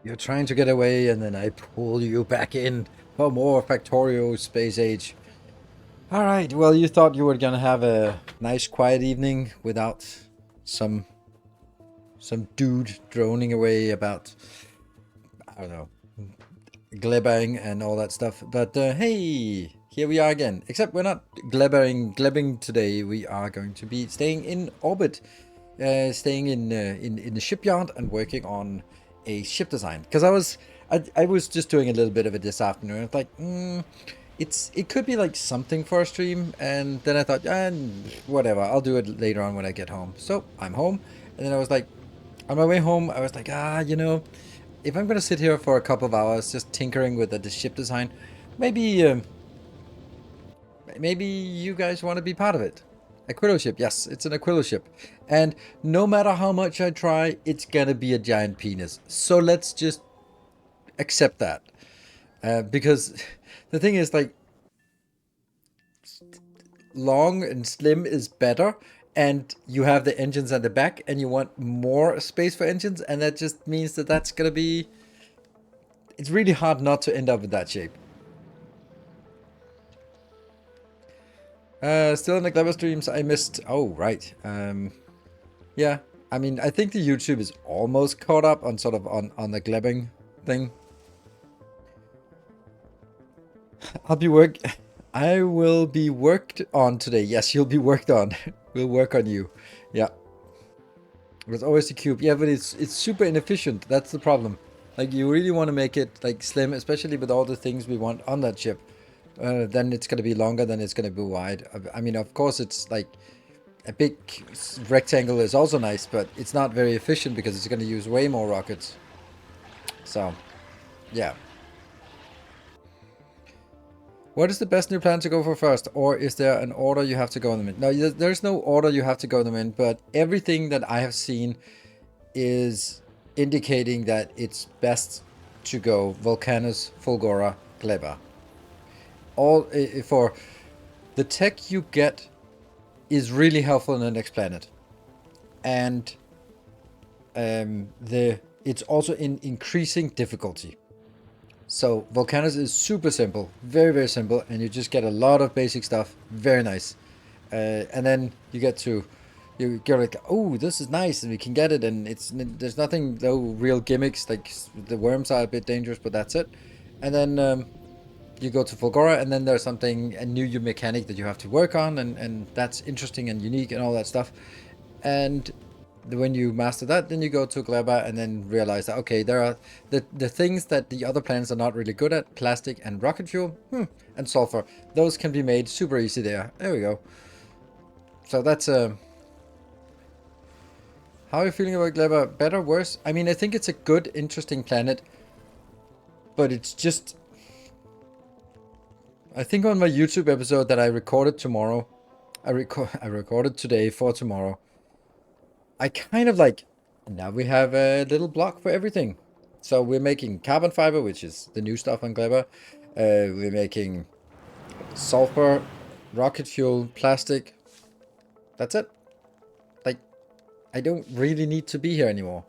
You're trying to get away, and then I pull you back in for more Factorio Space Age. Alright, well, you thought you were gonna have a nice quiet evening without some dude droning away about, I don't know, glebbering and all that stuff. But hey, here we are again. Except we're not glebbing today. We are going to be staying in orbit, staying in the shipyard and working on a ship design. Because I was just doing a little bit of it this afternoon. It's like, it could be like something for a stream, and then I thought, whatever, I'll do it later on when I get home. So I'm home, and then I was like, on my way home, I was like, you know, if I'm gonna sit here for a couple of hours just tinkering with the ship design, maybe maybe you guys want to be part of it. Aquilo ship, yes, it's an Aquilo ship, and no matter how much I try, it's gonna be a giant penis. So let's just accept that, because the thing is, like, long and slim is better, and you have the engines at the back, and you want more space for engines, and that just means that that's gonna be. It's really hard not to end up with that shape. Still in the Clever streams, I missed. Oh, right. Yeah. I mean, I think the YouTube is almost caught up on sort of on the glebbing thing. I will be worked on today. Yes, you'll be worked on. We'll work on you. Yeah. There's always the cube. Yeah, but it's super inefficient. That's the problem. Like, you really want to make it like slim, especially with all the things we want on that ship. Then it's going to be longer than it's going to be wide. I mean, of course, it's like a big rectangle is also nice, but it's not very efficient because it's going to use way more rockets. So, yeah. What is the best new plan to go for first? Or is there an order you have to go in them in? No, there's no order you have to go them in, but everything that I have seen is indicating that it's best to go Volcanus, Fulgora, Gleba. All for the tech you get is really helpful in the next planet, and it's also in increasing difficulty. So Volcanus is super simple, very, very simple, and you just get a lot of basic stuff. Very nice. And then you get like, oh, this is nice, and we can get it, and there's nothing, no real gimmicks. Like, the worms are a bit dangerous, but that's it. And then you go to Fulgora, and then there's a new mechanic that you have to work on, and that's interesting and unique and all that stuff. And when you master that, then you go to Gleba and then realize that, okay, there are the things that the other planets are not really good at: plastic and rocket fuel, and sulfur. Those can be made super easy there. There we go. So that's how are you feeling about Gleba? Better, worse? I mean, I think it's a good, interesting planet, but it's just. I think on my YouTube episode that I recorded tomorrow, I recorded today for tomorrow. I kind of like, now we have a little block for everything. So we're making carbon fiber, which is the new stuff on Gleba. We're making sulfur, rocket fuel, plastic. That's it. Like, I don't really need to be here anymore.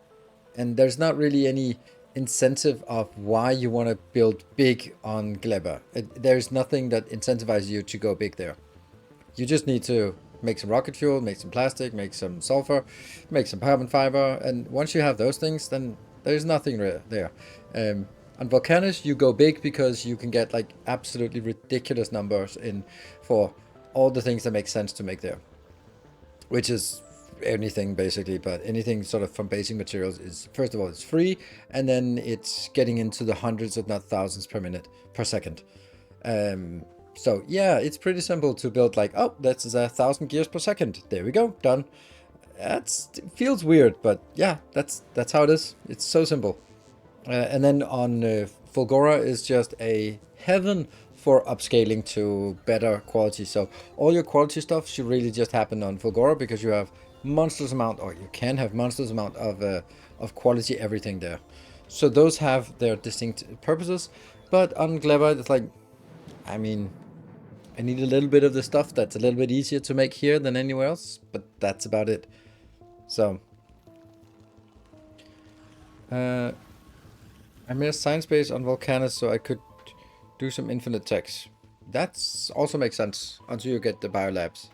And there's not really any incentive of why you want to build big on Gleba. There's nothing that incentivizes you to go big there. You just need to make some rocket fuel, make some plastic, make some sulfur, make some carbon fiber, and once you have those things, then there's nothing there. On Volcanus, you go big because you can get like absolutely ridiculous numbers in for all the things that make sense to make there, which is anything basically, but anything sort of from basic materials is, first of all, it's free, and then it's getting into the hundreds if not thousands per second. So yeah, it's pretty simple to build, like, oh, that's 1,000 gears per second. There we go, done. It feels weird, but yeah, that's how it is. It's so simple. And then on Fulgora is just a heaven for upscaling to better quality. So all your quality stuff should really just happen on Fulgora, because you have monstrous amount, or you can have monstrous amount of quality everything there. So those have their distinct purposes. But on Gleba, it's like, I mean, I need a little bit of the stuff that's a little bit easier to make here than anywhere else, but that's about it. So I made a science base on Volcanus so I could do some infinite techs. That's also makes sense until you get the biolabs.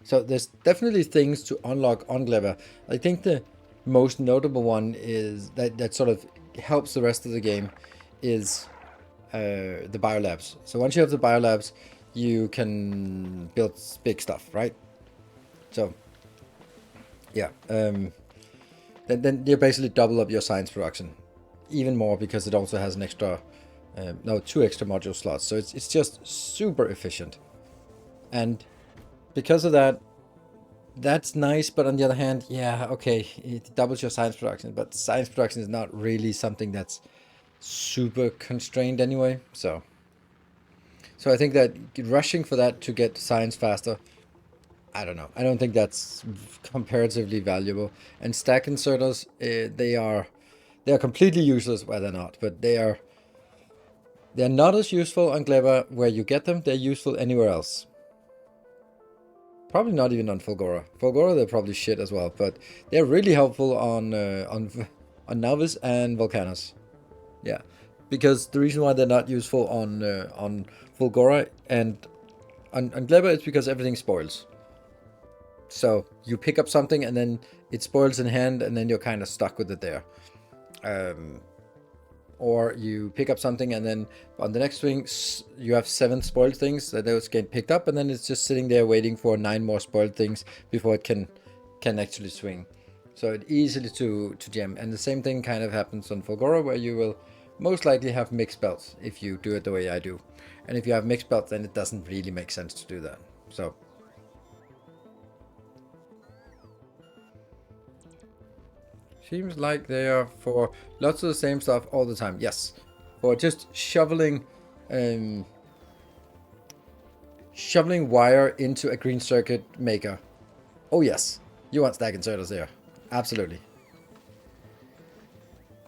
So there's definitely things to unlock on Gleba. I think the most notable one is that sort of helps the rest of the game is the biolabs. So once you have the biolabs, you can build big stuff, right? So yeah, then you basically double up your science production, even more, because it also has an extra, no, 2 extra module slots. So it's just super efficient, and because of that, that's nice. But on the other hand, yeah, okay, it doubles your science production, but science production is not really something that's super constrained anyway. So I think that rushing for that to get science faster, I don't know. I don't think that's comparatively valuable. And stack inserters, they are completely useless. Well, they're not, but they're not as useful on Gleba where you get them. They're useful anywhere else. Probably not even on Fulgora. Fulgora, they're probably shit as well, but they're really helpful on Novice and Volcanus. Yeah, because the reason why they're not useful on Fulgora and on Gleba is because everything spoils. So you pick up something and then it spoils in hand, and then you're kind of stuck with it there. Or you pick up something and then on the next swing you have 7 spoiled things that those get picked up, and then it's just sitting there waiting for 9 more spoiled things before it can actually swing. So it's easily to jam. And the same thing kind of happens on Fulgora, where you will most likely have mixed belts if you do it the way I do. And if you have mixed belts, then it doesn't really make sense to do that. So seems like they are for lots of the same stuff all the time. Yes, for just shoveling wire into a green circuit maker. Oh yes, you want stack inserters there, absolutely.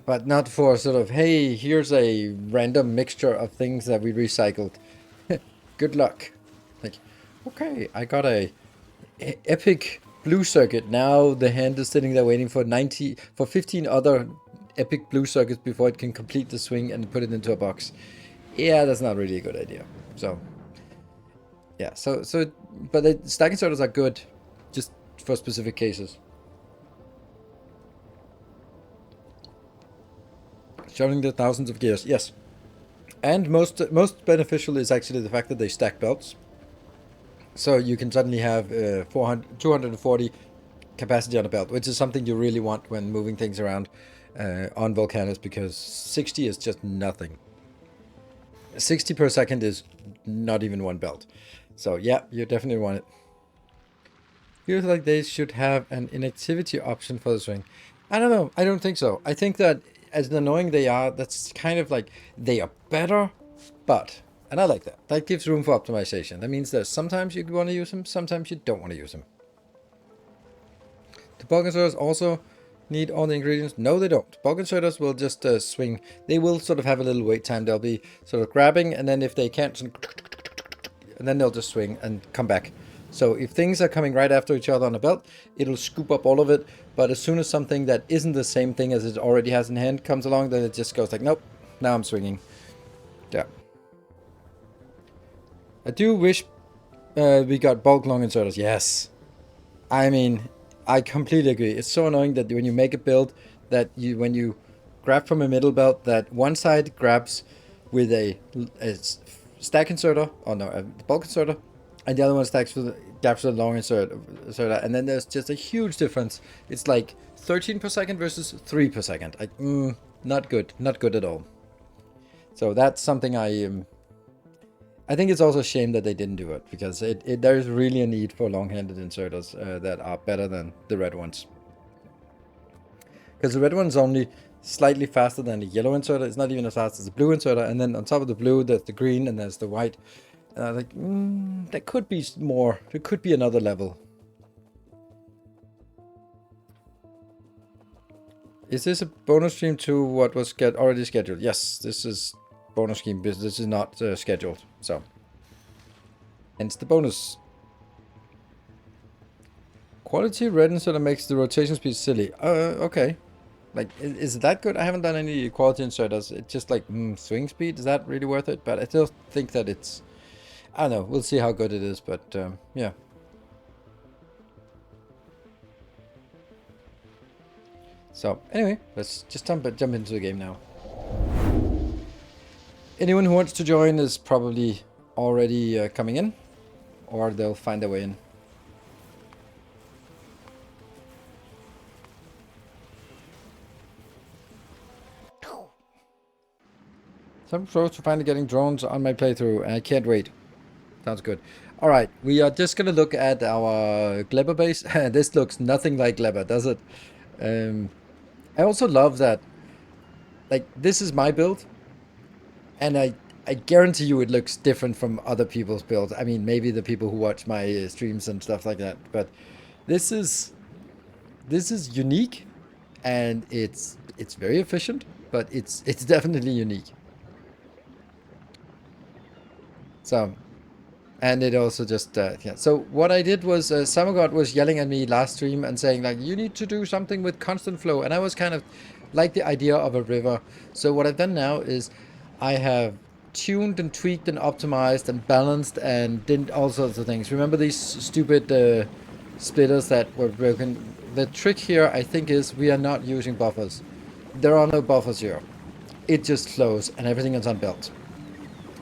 But not for sort of, hey, here's a random mixture of things that we recycled. Good luck. Like, okay, I got a epic blue circuit. Now the hand is sitting there waiting for 15 other epic blue circuits before it can complete the swing and put it into a box. Yeah, that's not really a good idea. So yeah, but the stack inserters are good just for specific cases. Showing the thousands of gears, yes. And most beneficial is actually the fact that they stack belts. So you can suddenly have 240 capacity on a belt, which is something you really want when moving things around on Volcanus, because 60 is just nothing. 60 per second is not even 1 belt. So yeah, you definitely want it. Feels like they should have an inactivity option for the swing. I don't know. I don't think so. I think that as annoying they are, that's kind of like, they are better, but, and I like that. That gives room for optimization. That means that sometimes you want to use them, sometimes you don't want to use them. The bulk inserters also need all the ingredients? No, they don't. Bulk inserters will just swing. They will sort of have a little wait time. They'll be sort of grabbing, and then if they can't, and then they'll just swing and come back. So if things are coming right after each other on a belt, it'll scoop up all of it. But as soon as something that isn't the same thing as it already has in hand comes along, then it just goes like, nope, now I'm swinging. Yeah. I do wish we got bulk long inserters. Yes. I mean, I completely agree. It's so annoying that when you make a build, that when you grab from a middle belt, that one side grabs with a stack inserter, or no, a bulk inserter, and the other one grabs with a long inserter, and then there's just a huge difference. It's like 13 per second versus 3 per second. Not good, not good at all. So that's something I think it's also a shame that they didn't do it, because there's really a need for long-handed inserters that are better than the red ones. Because the red one's only slightly faster than the yellow inserter. It's not even as fast as the blue inserter. And then on top of the blue, there's the green and there's the white. And I was like, there could be more. There could be another level. Is this a bonus stream to what was already scheduled? Yes, this is bonus scheme, because this is not scheduled. So, hence the bonus. Quality red inserter makes the rotation speed silly. Okay. Like, is that good? I haven't done any quality inserters. It's just like, swing speed, is that really worth it? But I still think that it's, I don't know, we'll see how good it is, but yeah. So, anyway, let's just jump into the game now. Anyone who wants to join is probably already coming in, or they'll find their way in. So I'm close to finally getting drones on my playthrough, and I can't wait. Sounds good. Alright, we are just gonna look at our Glebber base. This looks nothing like Glebber, does it? I also love that, like, this is my build, and I guarantee you it looks different from other people's builds. I mean, maybe the people who watch my streams and stuff like that, but this is unique, and it's very efficient, but it's definitely unique. So, and it also just, yeah. So what I did was, Samagod was yelling at me last stream and saying, like, you need to do something with constant flow. And I was kind of like the idea of a river. So what I've done now is I have tuned and tweaked and optimized and balanced and did all sorts of things. Remember these stupid splitters that were broken? The trick here, I think, is we are not using buffers. There are no buffers here. It just flows and everything is on belt.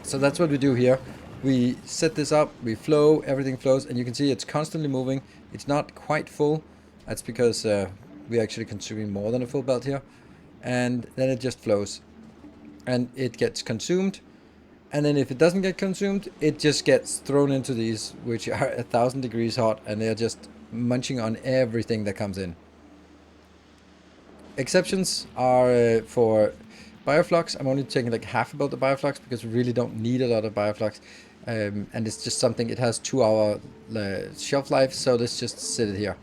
So that's what we do here. We set this up, we flow, everything flows, and you can see it's constantly moving. It's not quite full. That's because we're actually consuming more than a full belt here. And then it just flows. And it gets consumed. And then if it doesn't get consumed, it just gets thrown into these, which are 1,000 degrees hot, and they're just munching on everything that comes in. Exceptions are for bioflux. I'm only taking like half about the bioflux because we really don't need a lot of bioflux. And it's just something, it has 2-hour shelf life, so let's just sit it here.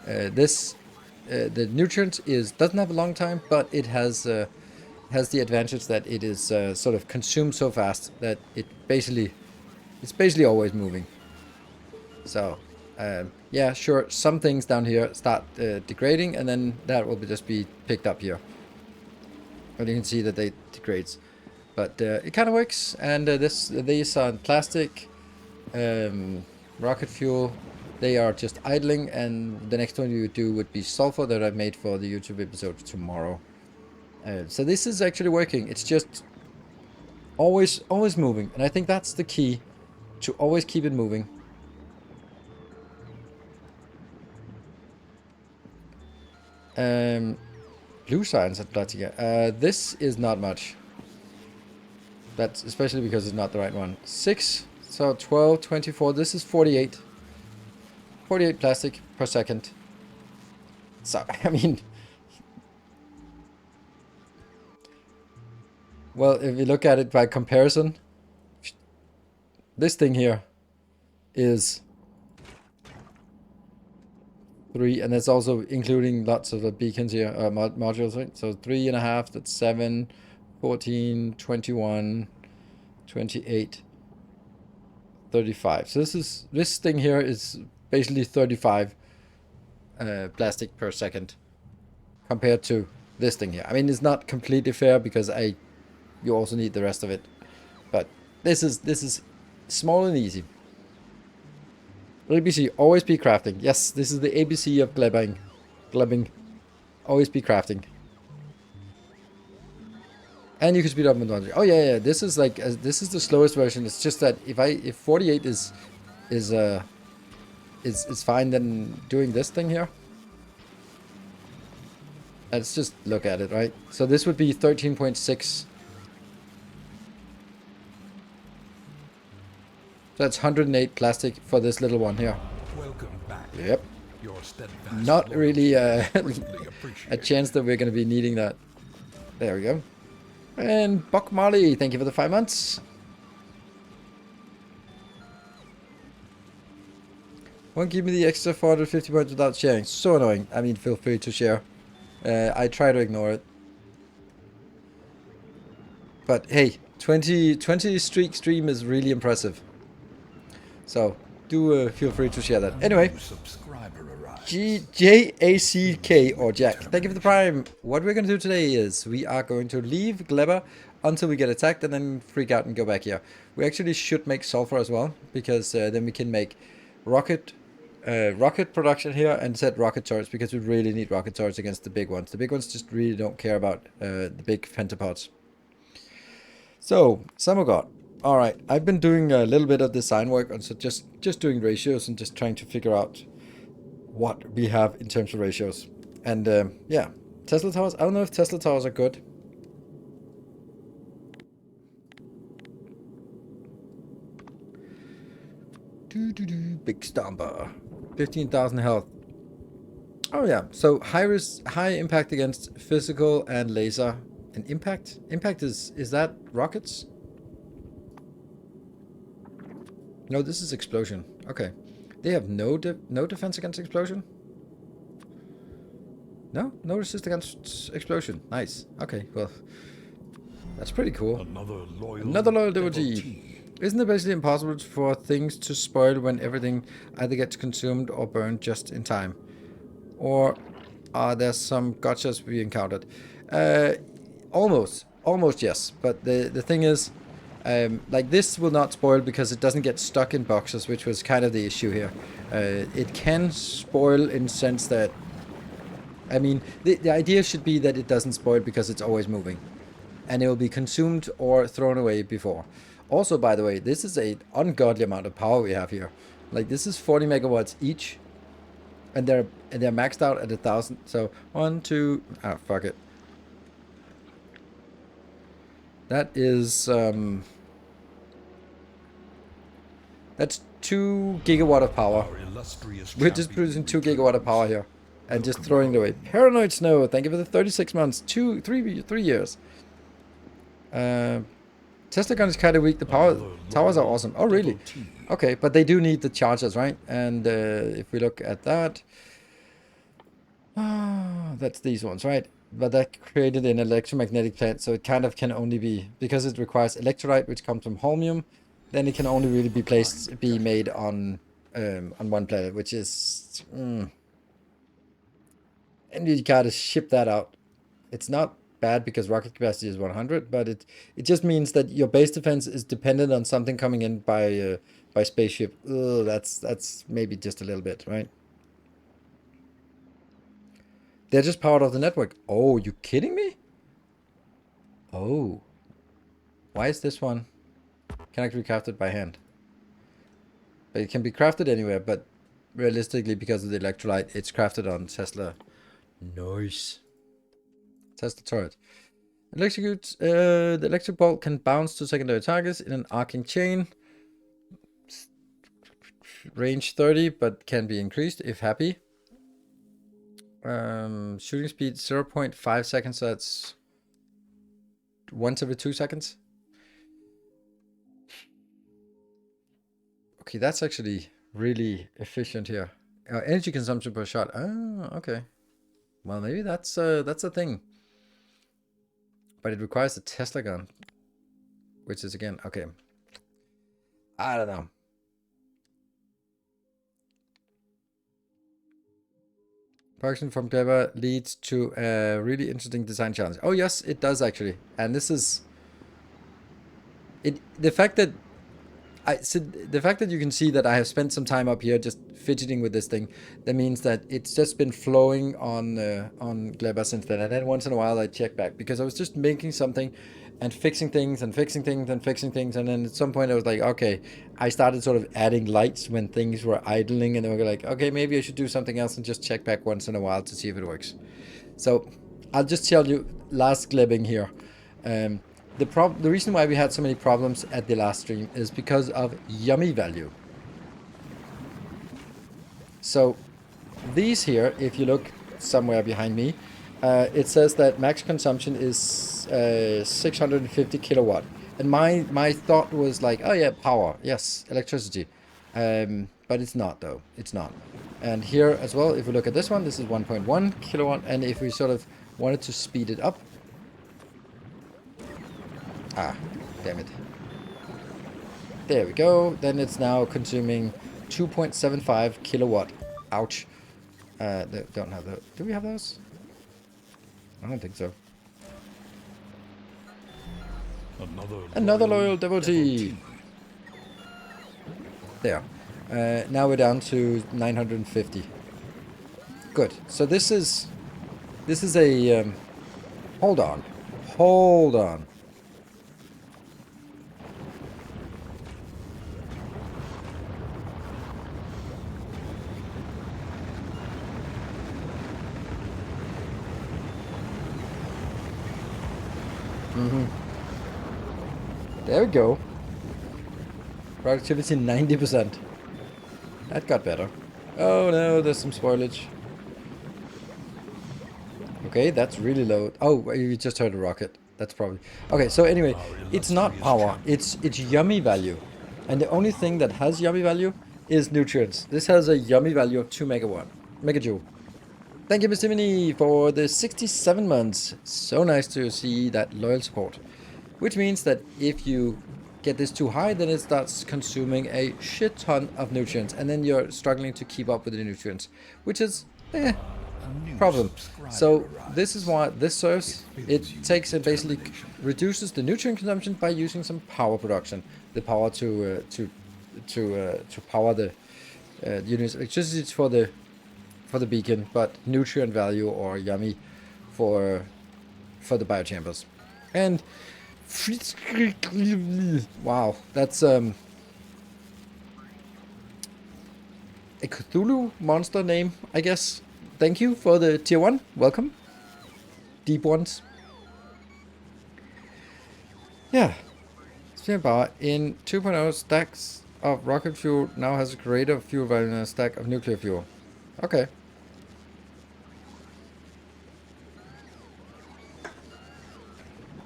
The nutrient doesn't have a long time, but it has the advantage that it is sort of consumed so fast that it's basically always moving. So yeah, sure, some things down here start degrading, and then that will just be picked up here. But you can see that they degrades. But it kind of works, and these are plastic, rocket fuel. They are just idling, and the next one you do would be sulfur that I've made for the YouTube episode tomorrow. So this is actually working. It's just always moving, and I think that's the key, to always keep it moving. Blue science at Platica. This is not much. That's especially because it's not the right one. 6, so 12, 24. This is 48. 48 plastic per second. So, I mean, well, if you look at it by comparison, this thing here is 3, and that's also including lots of the beacons here, modules, right? So 3.5, that's 7, 14, 21, 28, 35. So this thing here is basically 35 plastic per second compared to this thing here. I mean, it's not completely fair because you also need the rest of it, but this is small and easy. ABC, always be crafting. Yes, this is the ABC of glebbing. Always be crafting. And you can speed up in laundry. Oh yeah. This is like this is the slowest version. It's just that if 48 is fine, then doing this thing here. Let's just look at it, right? So this would be 13.6. So that's 108 plastic for this little one here. Welcome back. Yep. Your steadfast Not really a appreciated. chance that we're going to be needing that. There we go. And Buck Molly, thank you for the 5 months. Won't give me the extra 450 points without sharing. So annoying. I mean, feel free to share. I try to ignore it. But hey, 20 streak stream is really impressive. So do feel free to share that. Anyway, JACK or Jack, thank you for the prime. What we're going to do today is we are going to leave Glebber until we get attacked and then freak out and go back here. We actually should make sulfur as well, because then we can make rocket production here and set rocket turrets, because we really need rocket turrets against the big ones. The big ones just really don't care about the big pentapods. So, Samogod. Alright, I've been doing a little bit of design work, and so just doing ratios and just trying to figure out what we have in terms of ratios. And yeah, Tesla towers. I don't know if Tesla towers are good. Big Stomper. 15,000 health. Oh yeah, so high impact against physical and laser. And impact? Impact is that rockets? No, this is explosion. Okay. They have no defense against explosion? No? No resist against explosion. Nice. Okay, well. That's pretty cool. Another loyal devotee. Isn't it basically impossible for things to spoil when everything either gets consumed or burned just in time? Or are there some gotchas we encountered? Almost yes. But the thing is, like this will not spoil because it doesn't get stuck in boxes, which was kind of the issue here. It can spoil in the sense that, I mean, the idea should be that it doesn't spoil because it's always moving. And it will be consumed or thrown away before. Also, by the way, this is an ungodly amount of power we have here. Like, this is 40 megawatts each. And they're maxed out at 1,000. So, 1, 2... Ah, fuck it. That is... That's 2 gigawatt of power. We're just producing 2 gigawatt of power here. And just throwing it away. Paranoid Snow, thank you for the 36 months. 3 years. Tesla gun is kind of weak. The power towers are awesome. Oh, really? Okay, but they do need the chargers, right? And if we look at that, that's these ones, right? But that created an electromagnetic plant, so it kind of can only be, because it requires electrolyte, which comes from holmium, then it can only really be made on one planet, which is, and you gotta ship that out. It's not bad because rocket capacity is 100, but it just means that your base defense is dependent on something coming in by spaceship. Ugh, that's maybe just a little bit, right? They're just powered off the network. Oh, you kidding me? Oh, why is this one cannot be crafted by hand? But it can be crafted anywhere, but realistically, because of the electrolyte, it's crafted on Tesla. Nice. Tesla turret. The electric bolt can bounce to secondary targets in an arcing chain. Range 30, but can be increased if happy. Shooting speed 0.5 seconds, so that's once every 2 seconds. Okay, that's actually really efficient here. Energy consumption per shot. Oh, okay. Well, maybe that's a thing. But it requires a Tesla gun, which is again okay. I don't know. production from Clever leads to a really interesting design challenge. Oh yes, it does actually. And this is it. The fact that the fact that you can see that I have spent some time up here just fidgeting with this thing, that means that it's just been flowing on Clever since then. And then once in a while I check back because I was just making something and fixing things and fixing things and fixing things. And then at some point I was like, okay, I started sort of adding lights when things were idling, and then we were like, okay, maybe I should do something else and just check back once in a while to see if it works. So I'll just tell you last glibbing here. The reason why we had so many problems at the last stream is because of yummy value. So these here, if you look somewhere behind me, it says that max consumption is 650 kilowatt. And my thought was like, oh yeah, power, yes, electricity. But it's not though, it's not. And here as well, if we look at this one, this is 1.1 kilowatt. And if we sort of wanted to speed it up, damn it. There we go. Then it's now consuming 2.75 kilowatt. Ouch. They don't have those. Do we have those? I don't think so. Another loyal devotee. There. Now we're down to 950. Good. So this is a hold on. Hold on. There we go. Productivity 90%. That got better. Oh no, there's some spoilage. Okay, that's really low. Oh, you just heard a rocket. That's probably... Okay, so anyway, it's not power. It's yummy value. And the only thing that has yummy value is nutrients. This has a yummy value of 2 megajoule. Thank you, Mr. Mini, for the 67 months. So nice to see that loyal support. Which means that if you get this too high, then it starts consuming a shit ton of nutrients. And then you're struggling to keep up with the nutrients. Which is, problem. So this is why this serves. It takes and basically reduces the nutrient consumption by using some power production. The power to power the units. Electricity for the beacon, but nutrient value or yummy for the biochambers. And wow, that's a Cthulhu monster name, I guess. Thank you for the tier 1. Welcome. Deep ones. Yeah. Sphere power in 2.0 stacks of rocket fuel now has a greater fuel value than a stack of nuclear fuel. Okay.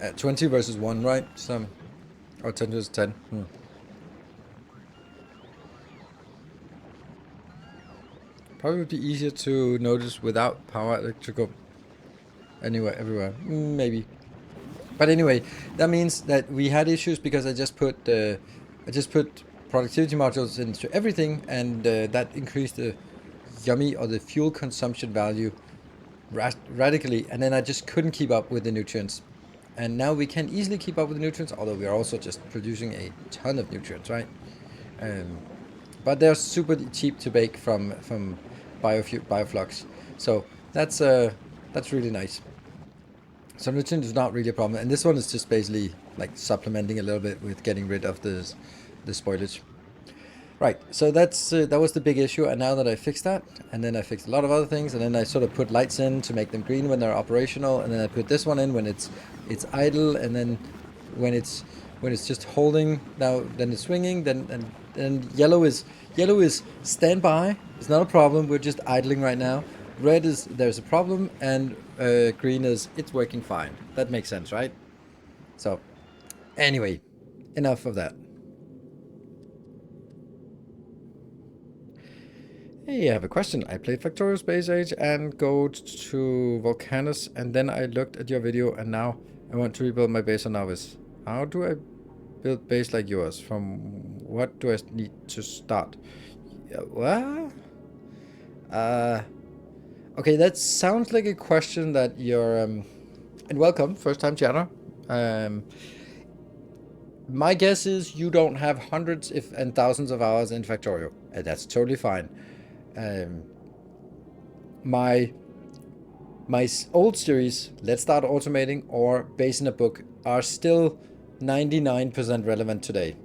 At 20 versus 1, right? Some, or 10 versus 10. Probably would be easier to notice without power electrical. Anywhere, everywhere. Maybe. But anyway, that means that we had issues because I just put productivity modules into everything, and that increased the yummy or the fuel consumption value radically, and then I just couldn't keep up with the nutrients. And now we can easily keep up with the nutrients, although we are also just producing a ton of nutrients, right? But they're super cheap to bake from bioflux, so that's really nice. So nutrient is not really a problem, and this one is just basically like supplementing a little bit with getting rid of the spoilage. Right, so that was the big issue, and now that I fixed that, and then I fixed a lot of other things, and then I sort of put lights in to make them green when they're operational, and then I put this one in when it's idle, and then when it's just holding, now then it's swinging, then yellow is standby. It's not a problem. We're just idling right now. Red is there's a problem, and green is it's working fine. That makes sense, right? So anyway, enough of that. Hey, I have a question. I played Factorio Space Age and go to Volcanus, and then I looked at your video, and now I want to rebuild my base on Novice. How do I build base like yours? From what do I need to start? What? Okay, that sounds like a question that you're... and welcome, first time chatter. My guess is you don't have hundreds if and thousands of hours in Factorio. That's totally fine. My old series, Let's Start Automating or Base in a Book, are still 99% relevant today.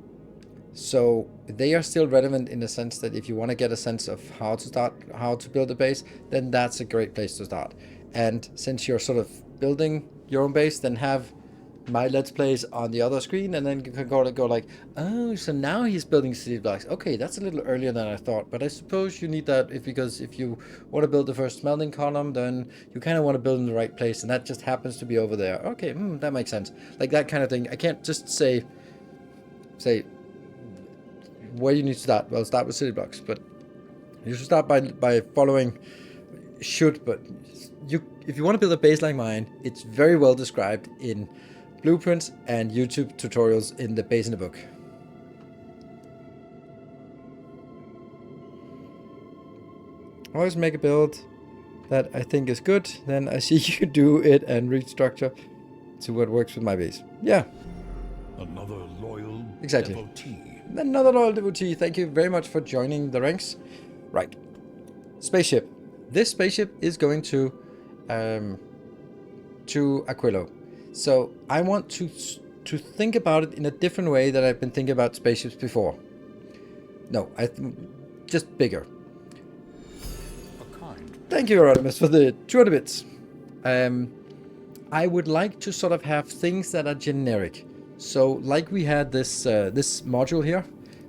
So they are still relevant in the sense that if you want to get a sense of how to build a base, then that's a great place to start. And since you're sort of building your own base, then have my Let's Plays on the other screen, and then you can go like, oh, so now he's building city blocks. Okay, that's a little earlier than I thought, but I suppose you need that because if you want to build the first smelting column, then you kind of want to build in the right place, and that just happens to be over there. Okay, that makes sense. Like that kind of thing. I can't just say where you need to start. Well, start with city blocks, but you should start by following. But if you want to build a base like mine, it's very well described in blueprints and YouTube tutorials in the Base in the Book. Always make a build that I think is good, then I see you do it and restructure to what works with my base. Yeah. Another loyal Exactly. devotee. Another loyal devotee. Thank you very much for joining the ranks. Right. Spaceship. This spaceship is going to Aquilo. So I want to think about it in a different way that I've been thinking about spaceships before. No, just bigger. A kind. Thank you, Erodimus, for the 200 bits. I would like to sort of have things that are generic. So, like we had this this module here.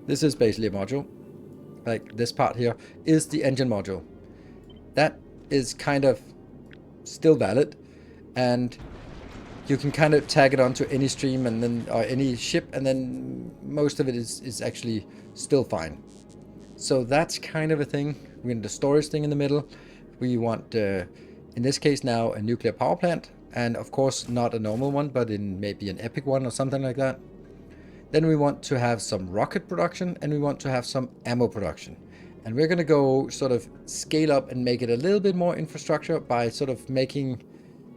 This is basically a module. Like this part here is the engine module. That is kind of still valid, and you can kind of tag it onto any stream and then or any ship, and then most of it is actually still fine. So that's kind of a thing. We need the storage thing in the middle. We want, in this case now, a nuclear power plant, and of course not a normal one, but in maybe an epic one or something like that. Then we want to have some rocket production, and we want to have some ammo production. And we're going to go sort of scale up and make it a little bit more infrastructure by sort of making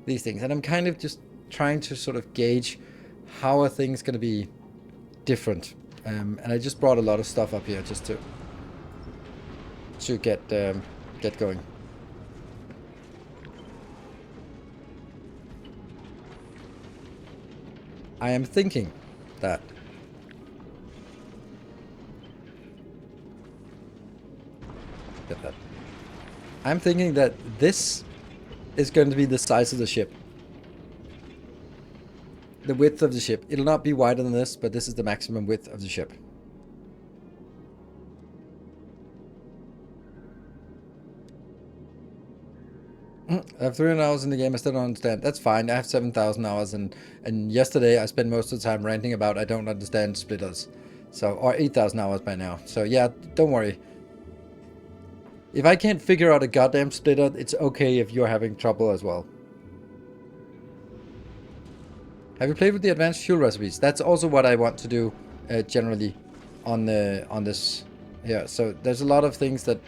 these things. And I'm kind of just trying to sort of gauge how are things going to be different. And I just brought a lot of stuff up here just to get going. I am thinking that I'm thinking that this is going to be the size of the ship. The width of the ship. It'll not be wider than this, but this is the maximum width of the ship. I have 300 hours in the game, I still don't understand. That's fine, I have 7,000 hours, and yesterday I spent most of the time ranting about I don't understand splitters. So, or 8,000 hours by now. So yeah, don't worry. If I can't figure out a goddamn splitter, it's okay if you're having trouble as well. Have you played with the advanced fuel recipes? That's also what I want to do generally on this. Yeah, so there's a lot of things that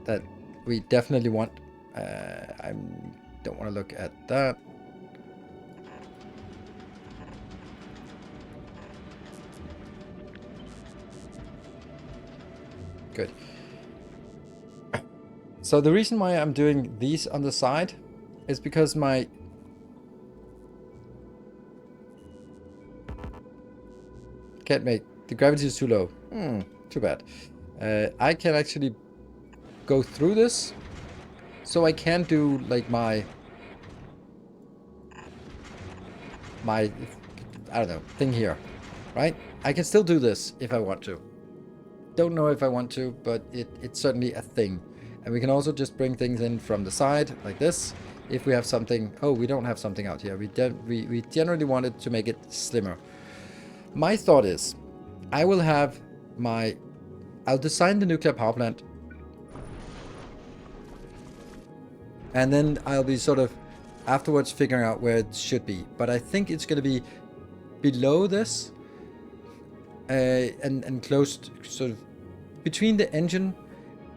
that we definitely want. I don't want to look at that. Good. So the reason why I'm doing these on the side is because my can't make the gravity is too low. Too bad. I can actually go through this, so I can do like my I don't know thing here, right? I can still do this if I want to. Don't know if I want to, but it's certainly a thing. And we can also just bring things in from the side like this if we have something. Oh, we don't have something out here. We generally wanted to make it slimmer. My thought is I will have I'll design the nuclear power plant, and then I'll be sort of afterwards figuring out where it should be. But I think it's going to be below this and close to, sort of between the engine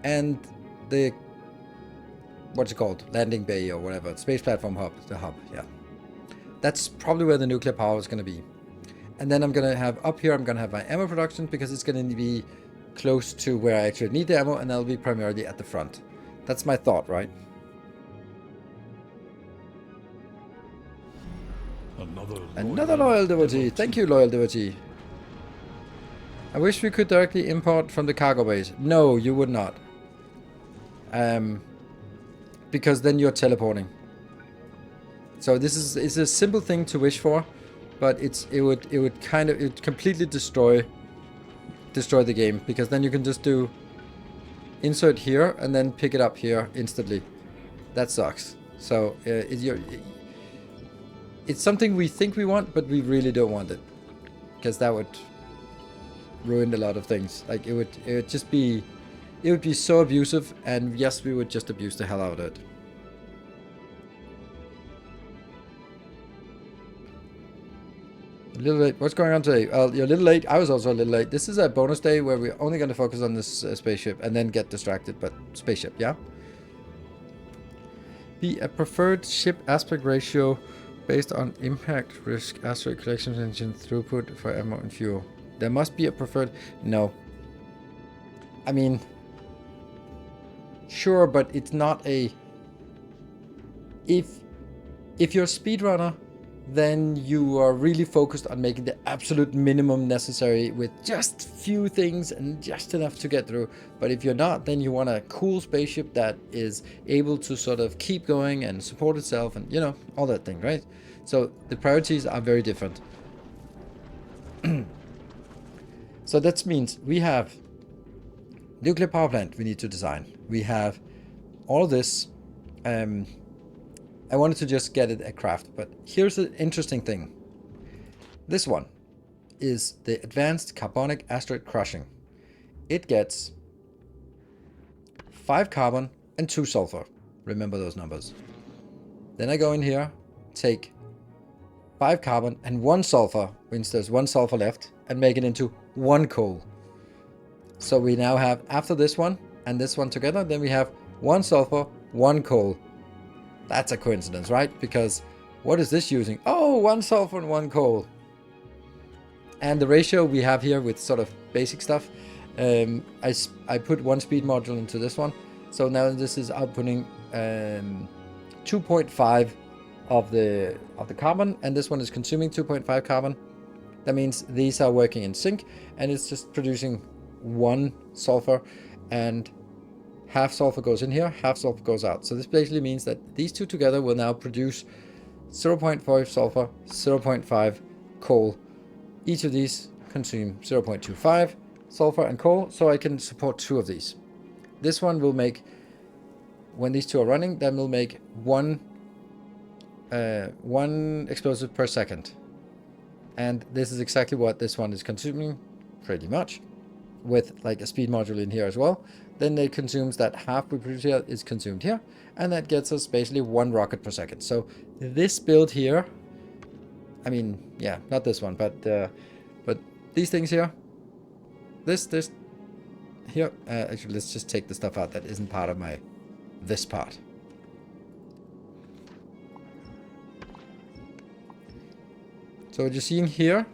and the what's it called? Landing bay or whatever. Space platform hub. The hub, yeah. That's probably where the nuclear power is going to be. And then I'm going to have up here, I'm going to have my ammo production because it's going to be close to where I actually need the ammo, and that'll be primarily at the front. That's my thought, right? Another loyal devotee. Thank you, loyal devotee. I wish we could directly import from the cargo base. No, you would not. Because then you're teleporting. So it's a simple thing to wish for, but it would completely destroy the game, because then you can just do insert here and then pick it up here instantly. That sucks. So it's something we think we want, but we really don't want it, because that would ruin a lot of things. Like it would just be, it would be so abusive, and yes, we would just abuse the hell out of it. A little late. What's going on today? Well, you're a little late. I was also a little late. This is a bonus day where we're only going to focus on this spaceship and then get distracted, but spaceship, yeah? Be a preferred ship aspect ratio based on impact, risk, asteroid collection engine, throughput for ammo and fuel. There must be a preferred... No. I mean... Sure, but it's not a... If you're a speedrunner, then you are really focused on making the absolute minimum necessary with just few things and just enough to get through. But if you're not, then you want a cool spaceship that is able to sort of keep going and support itself and, you know, all that thing, right? So the priorities are very different. So that means we have nuclear power plant we need to design. We have all this. I wanted to just get it a craft, but here's the interesting thing. This one is the advanced carbonic asteroid crushing. It gets 5 carbon and 2 sulfur. Remember those numbers. Then I go in here, take 5 carbon and 1 sulfur, means there's 1 sulfur left, and make it into 1 coal. So we now have, after this one and this one together, then we have 1 sulfur, 1 coal. That's a coincidence, right? Because what is this using? Oh, 1 sulfur and 1 coal. And the ratio we have here with sort of basic stuff, I put 1 speed module into this one. So now this is outputting 2.5 of the carbon, and this one is consuming 2.5 carbon. That means these are working in sync, and it's just producing 1 sulfur, and half sulfur goes in here, half sulfur goes out. So this basically means that these two together will now produce 0.5 sulfur, 0.5 coal. Each of these consume 0.25 sulfur and coal, so I can support 2 of these. This one will make, when these 2 are running, then will make one explosive per second. And this is exactly what this one is consuming, pretty much, with like a speed module in here as well. Then it consumes that half we produce here is consumed here, and that gets us basically 1 rocket per second. So this build here, I mean, yeah, not this one, but these things here, this here, actually let's just take the stuff out that isn't part of this part. So what you're seeing here,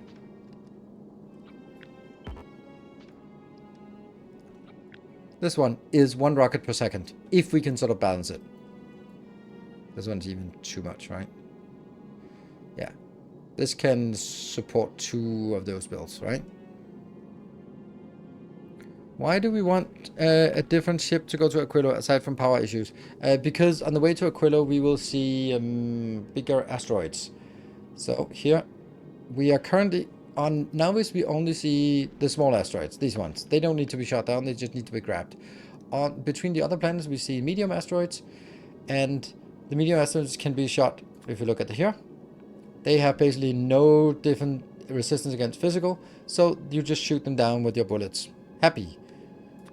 this one is 1 rocket per second, if we can sort of balance it. This one's even too much, right? Yeah. This can support 2 of those builds, right? Why do we want a different ship to go to Aquilo aside from power issues? Because on the way to Aquilo we will see bigger asteroids. So here we are currently on Nauvis. We only see the small asteroids, these ones. They don't need to be shot down, they just need to be grabbed. On between the other planets we see medium asteroids, and the medium asteroids can be shot. If you look at here, they have basically no different resistance against physical, so you just shoot them down with your bullets. Happy.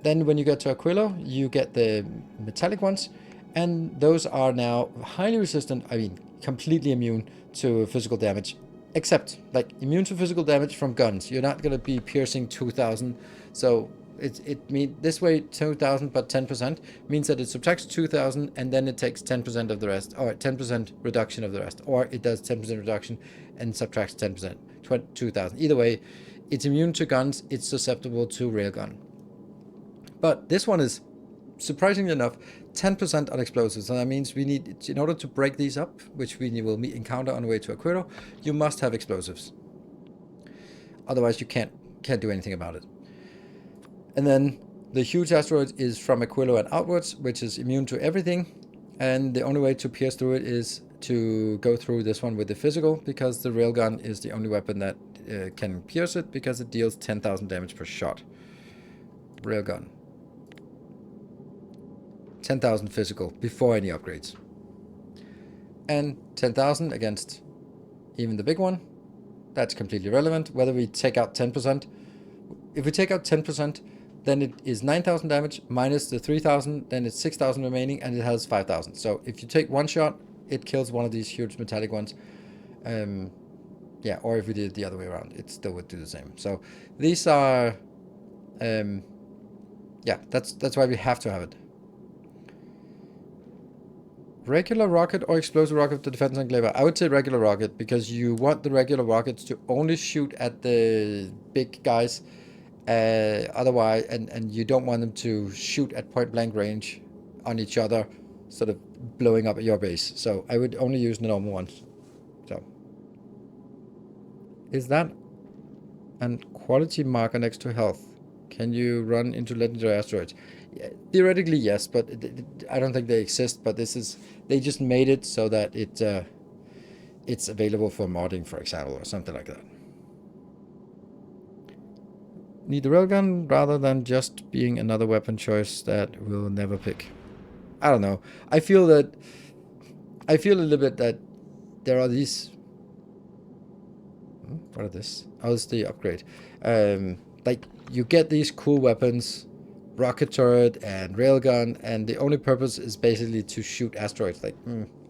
Then when you get to Aquilo, you get the metallic ones, and those are now highly resistant, I mean completely immune to physical damage. Except, like, immune to physical damage from guns. You're not going to be piercing 2000, so It mean this way 2,000 but 10% means that it subtracts 2,000 and then it takes 10% of the rest, or 10% reduction of the rest, or it does 10% reduction and subtracts 10%, 2,000. Either way, it's immune to guns. It's susceptible to railgun. But this one is, surprisingly enough, 10% on explosives. And that means we need, in order to break these up, which we will encounter on the way to Aquilo, you must have explosives. Otherwise, you can't do anything about it. And then the huge asteroid is from Aquilo and outwards, which is immune to everything. And the only way to pierce through it is to go through this one with the physical, because the railgun is the only weapon that can pierce it, because it deals 10,000 damage per shot. Railgun. 10,000 physical before any upgrades. And 10,000 against even the big one. That's completely irrelevant. Whether we take out 10%. If we take out 10%, then it is 9,000 damage minus the 3,000, then it's 6,000 remaining, and it has 5,000. So if you take one shot, it kills one of these huge metallic ones. Yeah, or if we did it the other way around, it still would do the same. So these are, yeah, that's why we have to have it. Regular rocket or explosive rocket to defense enclave? I would say regular rocket, because you want the regular rockets to only shoot at the big guys. Otherwise, and you don't want them to shoot at point blank range on each other, sort of blowing up your base. So I would only use the normal ones. So is that a quality marker next to health? Can you run into legendary asteroids? Yeah, theoretically, yes, but I don't think they exist. But this is, they just made it so that it's available for modding, for example, or something like that. Need the railgun rather than just being another weapon choice that we'll never pick. I don't know. I feel a little bit that there are these. What is this? Oh, it's the upgrade. Like you get these cool weapons, rocket turret and railgun, and the only purpose is basically to shoot asteroids. Like,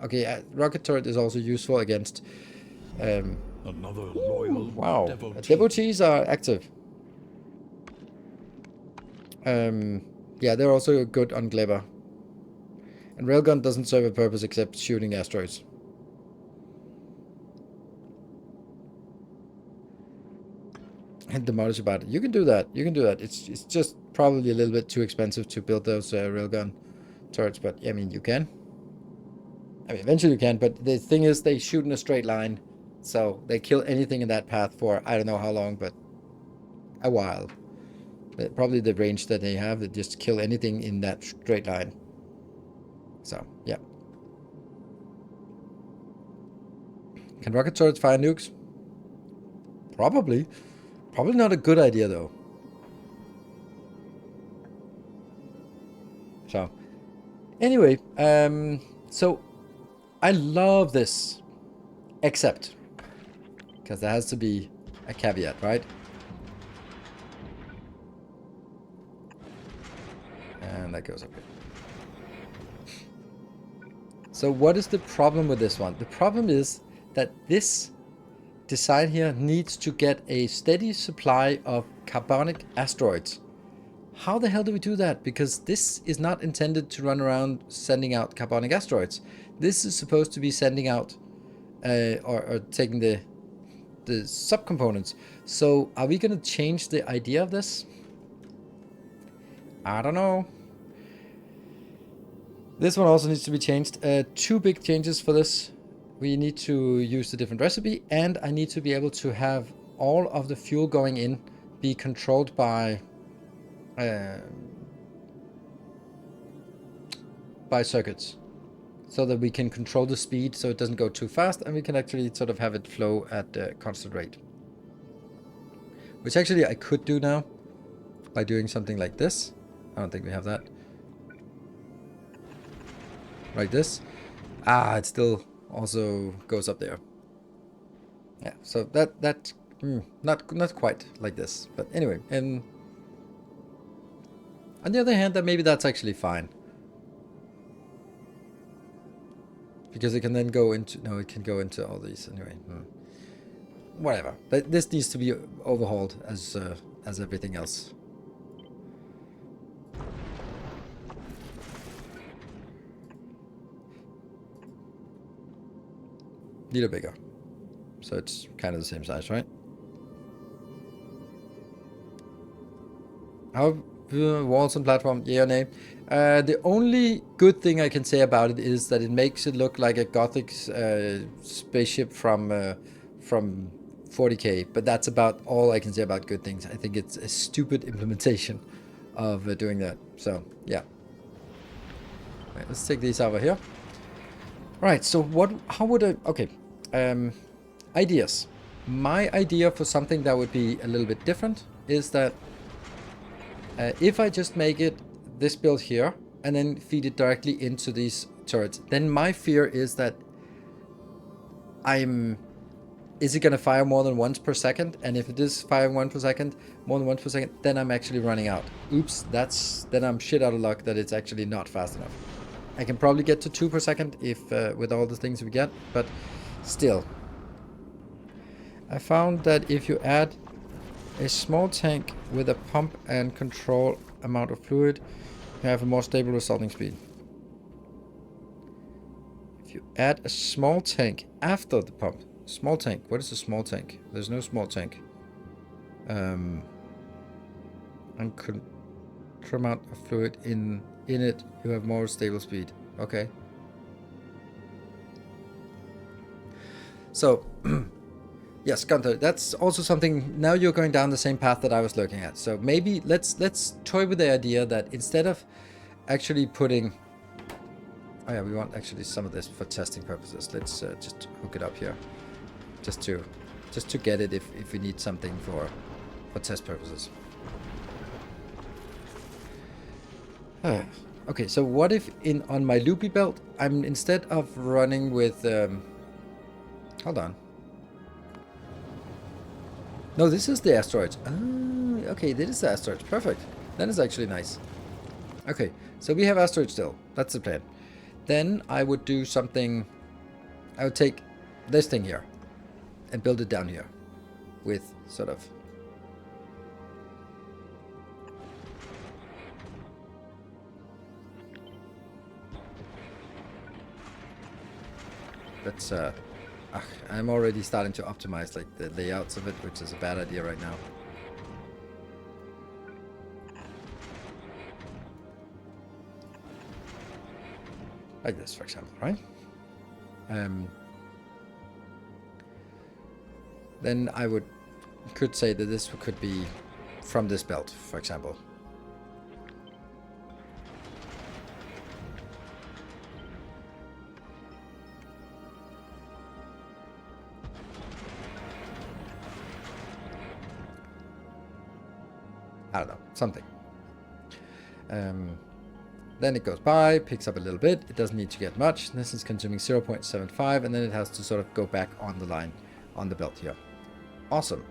okay, rocket turret is also useful against. Another loyal wow, devotee. devotees are active. Yeah, they're also good on Gleba. And railgun doesn't serve a purpose except shooting asteroids. And demolish about it. You can do that. You can do that. It's just probably a little bit too expensive to build those railgun turrets, but I mean, you can. I mean, eventually you can, but the thing is, they shoot in a straight line, so they kill anything in that path for I don't know how long, but a while. Probably the range that they have, they just kill anything in that straight line. So, yeah. Can rocket turrets fire nukes? Probably. Probably not a good idea, though. So, anyway, so I love this, except, because there has to be a caveat, right? And that goes up here. So what is the problem with this one? The problem is that this design here needs to get a steady supply of carbonic asteroids. How the hell do we do that? Because this is not intended to run around sending out carbonic asteroids. This is supposed to be sending out or taking the subcomponents. So are we going to change the idea of this? I don't know. This one also needs to be changed. Two big changes for this. We need to use a different recipe, and I need to be able to have all of the fuel going in be controlled by circuits, so that we can control the speed so it doesn't go too fast, and we can actually sort of have it flow at a constant rate. Which actually I could do now by doing something like this. I don't think we have that. Like this. Ah, it still also goes up there. Yeah, so that not quite like this, but anyway. And on the other hand, that maybe that's actually fine, because it can then go into it can go into all these anyway. Whatever. But this needs to be overhauled as everything else. little bigger. So it's kind of the same size, right? How walls and platform, yeah or nay? The only good thing I can say about it is that it makes it look like a Gothic spaceship from 40k, but that's about all I can say about good things. I think it's a stupid implementation of doing that. So yeah. Right, let's take these over here. Right. So what? How would I? Okay. Ideas. My idea for something that would be a little bit different is that if I just make it this build here and then feed it directly into these turrets, then my fear is that is it going to fire more than once per second? And if it is firing more than once per second, then I'm actually running out. Oops, then I'm shit out of luck that it's actually not fast enough. I can probably get to 2 per second if with all the things we get, but still. I found that if you add a small tank with a pump and control amount of fluid, you have a more stable resulting speed. If you add a small tank after the pump. Small tank. What is a small tank? There's no small tank. And control amount of fluid in it, you have more stable speed. Okay. So yes, Gunther, that's also something. Now you're going down the same path that I was looking at. So maybe let's toy with the idea that instead of actually putting, oh yeah, we want actually some of this for testing purposes. Let's just hook it up here, just to get it if we need something for test purposes. Okay, so what if on my loopy belt, I'm instead of running with, hold on. No, this is the asteroids. Ah, okay, this is the asteroids. Perfect. That is actually nice. Okay, so we have asteroids still. That's the plan. Then I would do something. I would take this thing here and build it down here with sort of. That's I'm already starting to optimize like the layouts of it, which is a bad idea right now. Like this, for example, right? Then I could say that this could be from this belt, for example. I don't know, something. Then it goes by, picks up a little bit. It doesn't need to get much. This is consuming 0.75, and then it has to sort of go back on the line, on the belt here. Awesome.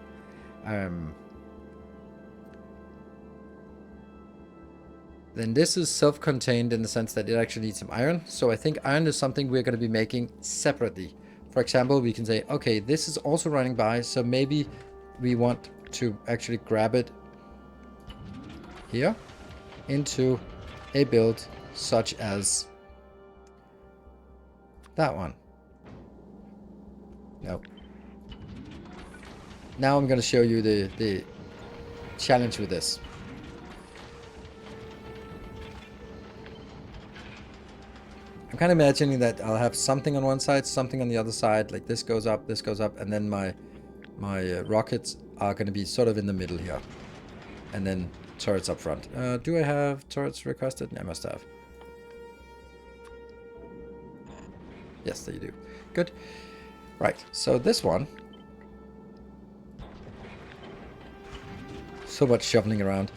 Then this is self-contained in the sense that it actually needs some iron. So I think iron is something we're going to be making separately. For example, we can say, okay, this is also running by, so maybe we want to actually grab it here into a build such as that one. No. Now I'm going to show you the challenge with this. I'm kind of imagining that I'll have something on one side, something on the other side, like this goes up, and then my rockets are going to be sort of in the middle here. And then turrets up front. Do I have turrets requested? I must have. Yes, they do. Good. Right, so this one. So much shoveling around.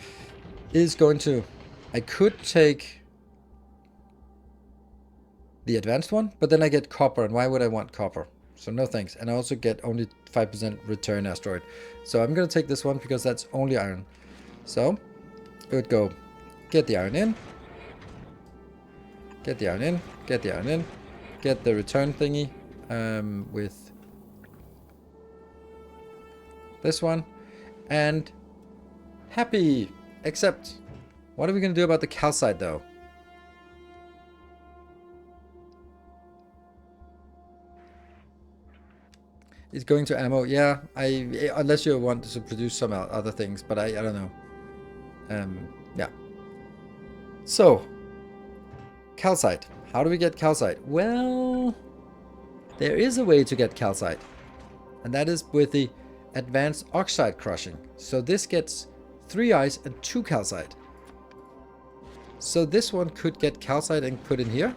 Is going to... I could take the advanced one, but then I get copper, and why would I want copper? So no thanks. And I also get only 5% return asteroid. So I'm going to take this one because that's only iron. So it would go, get the iron in, get the iron in, get the iron in, get the return thingy with this one, and happy. Except, what are we going to do about the calcite though? It's going to ammo. Yeah, unless you want to produce some other things, but I don't know. Yeah. So, calcite. How do we get calcite? Well, there is a way to get calcite, and that is with the advanced oxide crushing. So this gets 3 ice and 2 calcite. So this one could get calcite and put in here.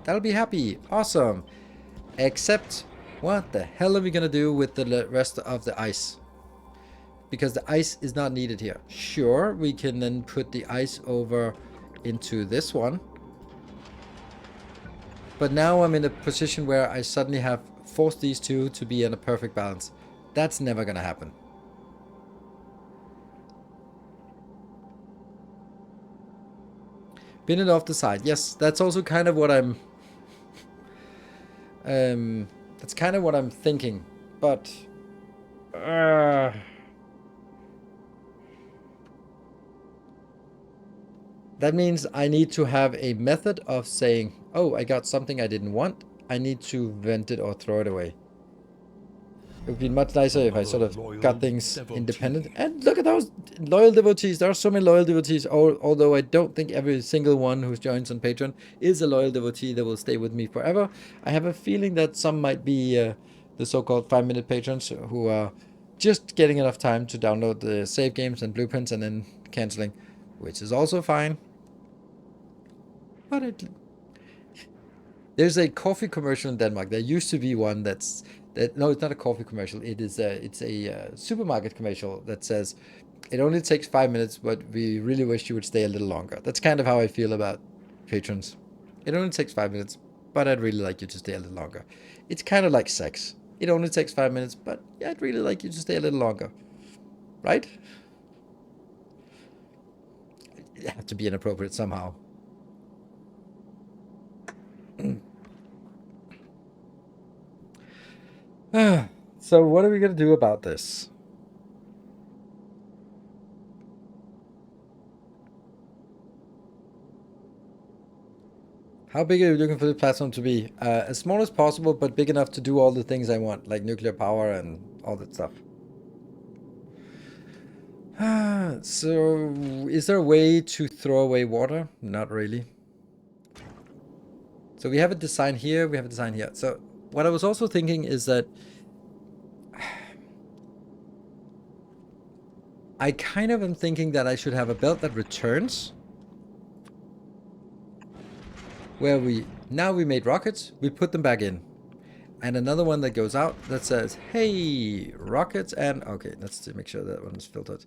That'll be happy. Awesome. Except, what the hell are we gonna do with the rest of the ice? Because the ice is not needed here. Sure, we can then put the ice over into this one. But now I'm in a position where I suddenly have forced these two to be in a perfect balance. That's never gonna happen. Bin it off the side. Yes, that's also kind of what I'm... that's kind of what I'm thinking. But... that means I need to have a method of saying, oh, I got something I didn't want. I need to vent it or throw it away. It would be much nicer if I sort of got things independent. And look at those loyal devotees. There are so many loyal devotees, although I don't think every single one who joins on Patreon is a loyal devotee that will stay with me forever. I have a feeling that some might be the so-called 5-minute patrons who are just getting enough time to download the save games and blueprints and then canceling, which is also fine. But there's a coffee commercial in Denmark. There used to be one no, it's not a coffee commercial. It's a supermarket commercial that says, it only takes 5 minutes, but we really wish you would stay a little longer. That's kind of how I feel about patrons. It only takes 5 minutes, but I'd really like you to stay a little longer. It's kind of like sex. It only takes 5 minutes, but yeah, I'd really like you to stay a little longer. Right? It have to be inappropriate somehow. So what are we going to do about this? How big are you looking for the platform to be? As small as possible, but big enough to do all the things I want, like nuclear power and all that stuff. So, is there a way to throw away water? Not really. So we have a design here, we have a design here. So what I was also thinking is that I kind of am thinking that I should have a belt that returns. Where now we made rockets, we put them back in. And another one that goes out that says, hey, rockets and... Okay, let's make sure that one's filtered.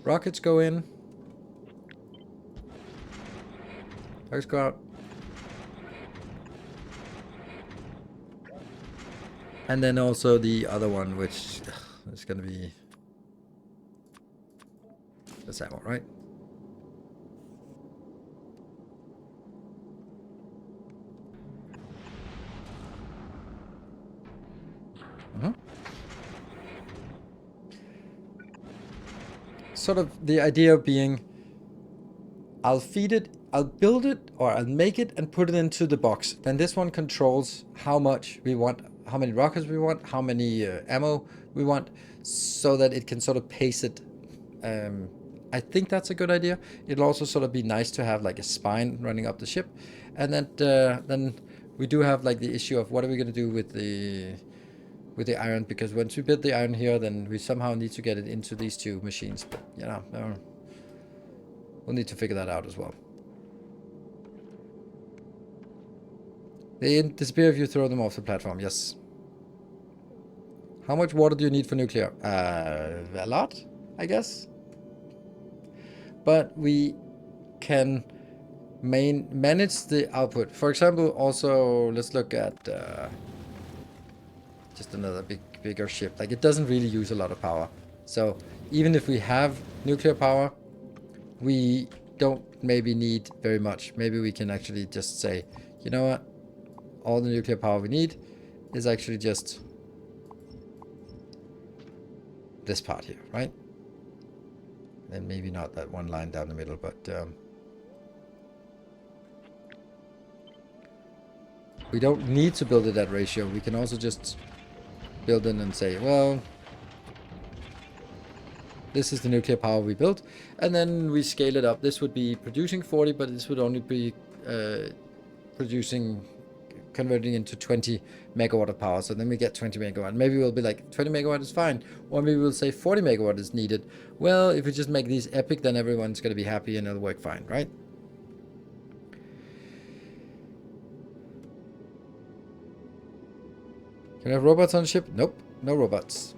Rockets go in. Rockets go out. And then also the other one, which is going to be... That's that one, right? Sort of the idea being, I'll feed it, I'll build it, or I'll make it and put it into the box. Then this one controls how much we want, how many rockets we want, how many ammo we want, so that it can sort of pace it. I think that's a good idea. It'll also sort of be nice to have like a spine running up the ship. And then we do have like the issue of what are we going to do with the iron, because once we build the iron here, then we somehow need to get it into these two machines. But you know, we'll need to figure that out as well. They disappear if you throw them off the platform. Yes. How much water do you need for nuclear? A lot, I guess. But we can manage the output. For example, also let's look at just another bigger ship. Like, it doesn't really use a lot of power. So even if we have nuclear power, we don't maybe need very much. Maybe we can actually just say, you know what? All the nuclear power we need is actually just this part here, right? And maybe not that one line down the middle, but We don't need to build it at ratio. We can also just build in and say, well, this is the nuclear power we built, and then we scale it up. This would be producing 40, but this would only be converting into 20 megawatt of power. So then we get 20 megawatt. Maybe we'll be like 20 megawatt is fine, or maybe we'll say 40 megawatt is needed. Well, if we just make these epic, then everyone's going to be happy and it'll work fine, right? Can we have robots on the ship? Nope, no robots.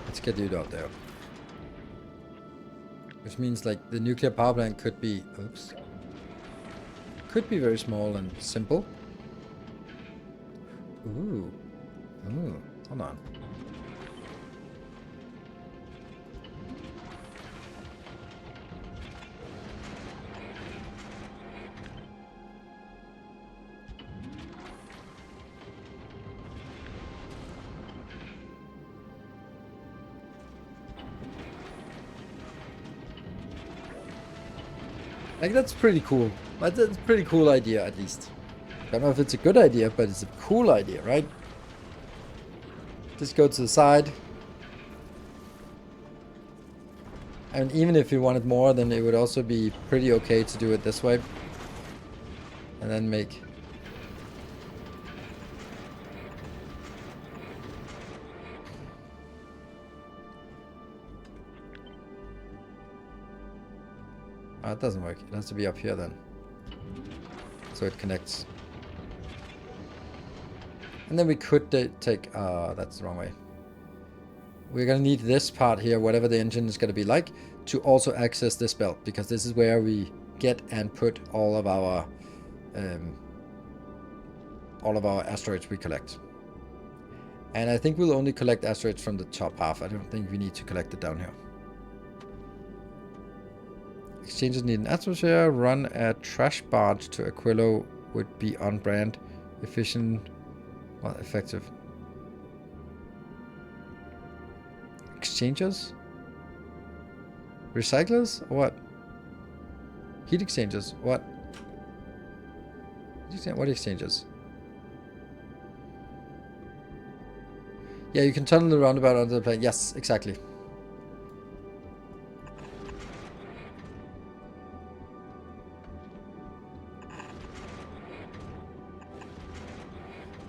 Let's get you out there. Which means like the nuclear power plant could be, oops, could be very small and simple. Ooh, hold on. Like, that's pretty cool. That's a pretty cool idea, at least. Don't know if it's a good idea, but it's a cool idea, right? Just go to the side. And even if you wanted more, then it would also be pretty okay to do it this way. And then make... Oh, it doesn't work. It has to be up here then. So it connects. And then we could take... that's the wrong way. We're going to need this part here, whatever the engine is going to be like, to also access this belt. Because this is where we get and put all of our asteroids we collect. And I think we'll only collect asteroids from the top half. I don't think we need to collect it down here. Exchanges need an atmosphere. Run a trash barge to Aquilo would be on brand, efficient, well, effective. Exchanges? Recyclers? Or what? Heat exchangers? What? What exchanges? Yeah, you can tunnel the roundabout onto the plane. Yes, exactly.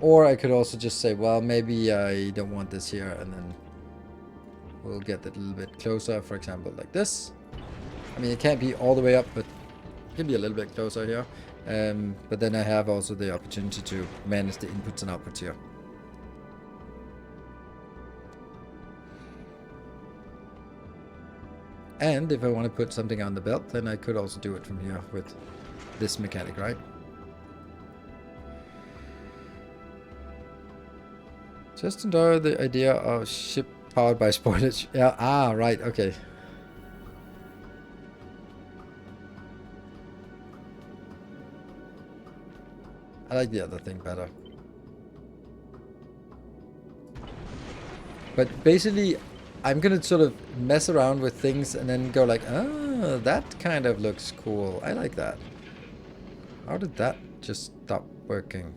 Or I could also just say, well, maybe I don't want this here, and then we'll get it a little bit closer, for example, like this. I mean, it can't be all the way up, but it can be a little bit closer here. But then I have also the opportunity to manage the inputs and outputs here. And if I want to put something on the belt, then I could also do it from here with this mechanic, right? Just enjoy the idea of ship powered by spoilage. Yeah, right, okay. I like the other thing better. But basically, I'm gonna sort of mess around with things and then go like, ah, that kind of looks cool. I like that. How did that just stop working?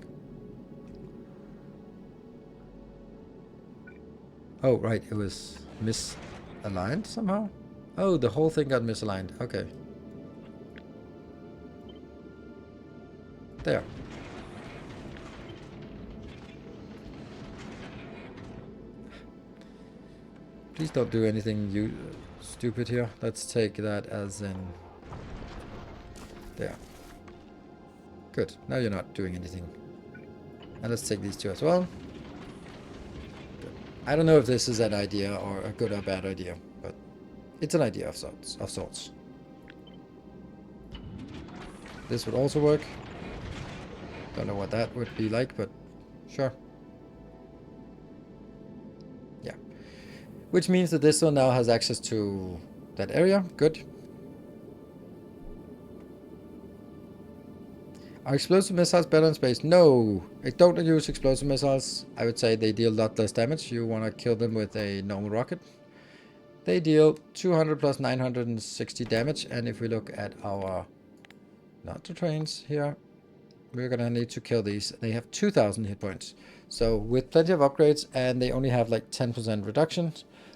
Oh, right, it was misaligned somehow? Oh, the whole thing got misaligned. Okay. There. Please don't do anything stupid here. Let's take that as in... There. Good. Now you're not doing anything. And let's take these two as well. I don't know if this is an idea or a good or bad idea, but it's an idea of sorts. This would also work. Don't know what that would be like, but sure. Yeah. Which means that this one now has access to that area. Good. Are explosive missiles better in space? No, I don't use explosive missiles. I would say they deal a lot less damage. You want to kill them with a normal rocket. They deal 200 plus 960 damage. And if we look at our not the trains here, we're gonna need to kill these. They have 2,000 hit points. So with plenty of upgrades, and they only have like 10% reduction.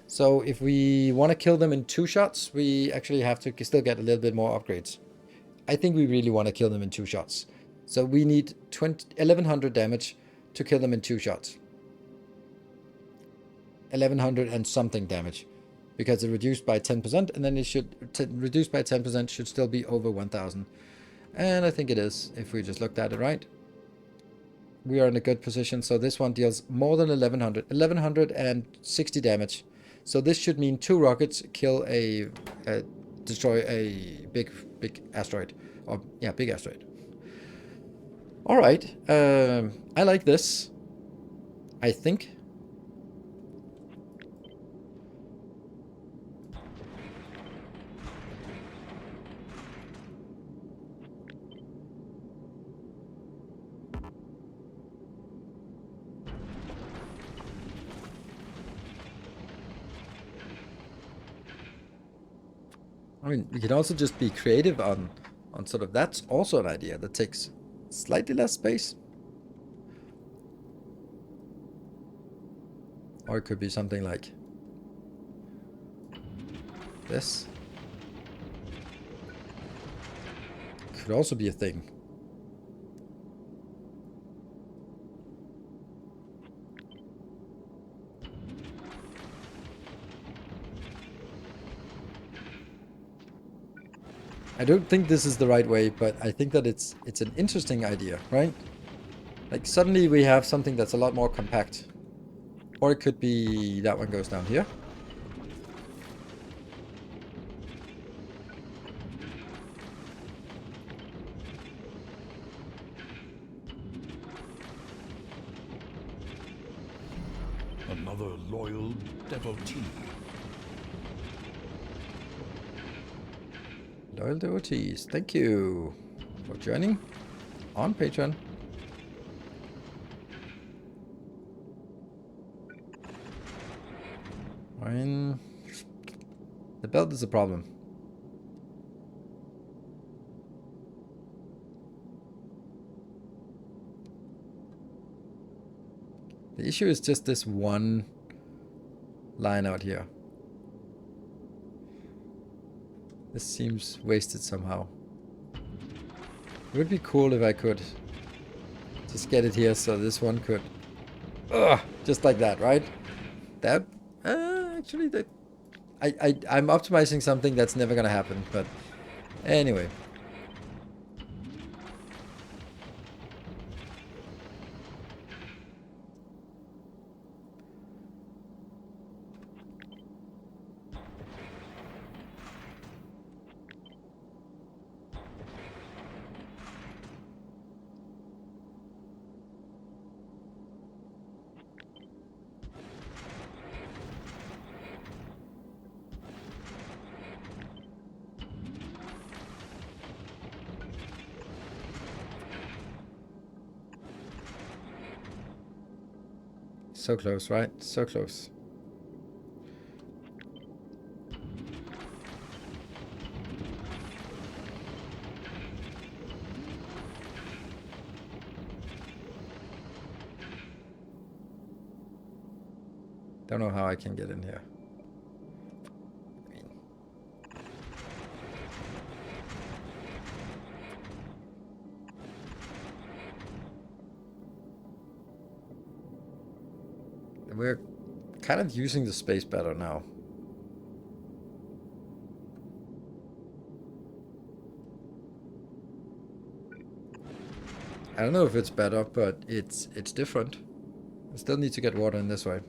So if we want to kill them in 2 shots, we actually have to still get a little bit more upgrades. I think we really want to kill them in 2 shots. So we need 1100 damage to kill them in 2 shots. 1100 and something damage. Because it reduced by 10%, and then it should reduce by 10% should still be over 1000. And I think it is, if we just looked at it right. We are in a good position, so this one deals more than 1100. 1160 damage. So this should mean 2 rockets kill destroy a big asteroid. Or, yeah, big asteroid. Alright, I like this. I think. I mean, we can also just be creative on sort of, that's also an idea that takes slightly less space. Or it could be something like this. Could also be a thing. I don't think this is the right way, but I think that it's an interesting idea, right? Like suddenly we have something that's a lot more compact. Or it could be that one goes down here. Another loyal devotee. Loyal devotees, thank you for joining on Patreon. Fine. The belt is a problem. The issue is just this one line out here. This seems wasted somehow. It would be cool if I could just get it here so this one could... Ugh, just like that, right? That... actually, that... I'm optimizing something that's never gonna happen, but... Anyway. So close, right? So close. Don't know how I can get in here. We're kind of using the space better now. I don't know if it's better, but it's different. I still need to get water in this way.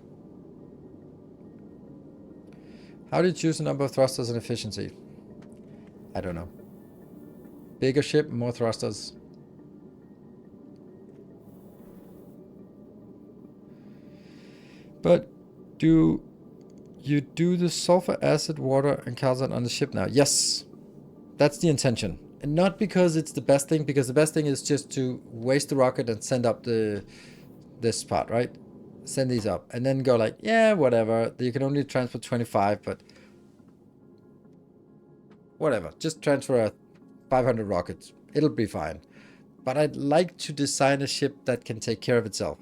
How do you choose the number of thrusters and efficiency? I don't know. Bigger ship, more thrusters. But do you do the sulfur acid, water, and calcite on the ship now? Yes, that's the intention. And not because it's the best thing, because the best thing is just to waste the rocket and send up this part, right? Send these up and then go like, yeah, whatever. You can only transfer 25, but whatever. Just transfer 500 rockets. It'll be fine. But I'd like to design a ship that can take care of itself.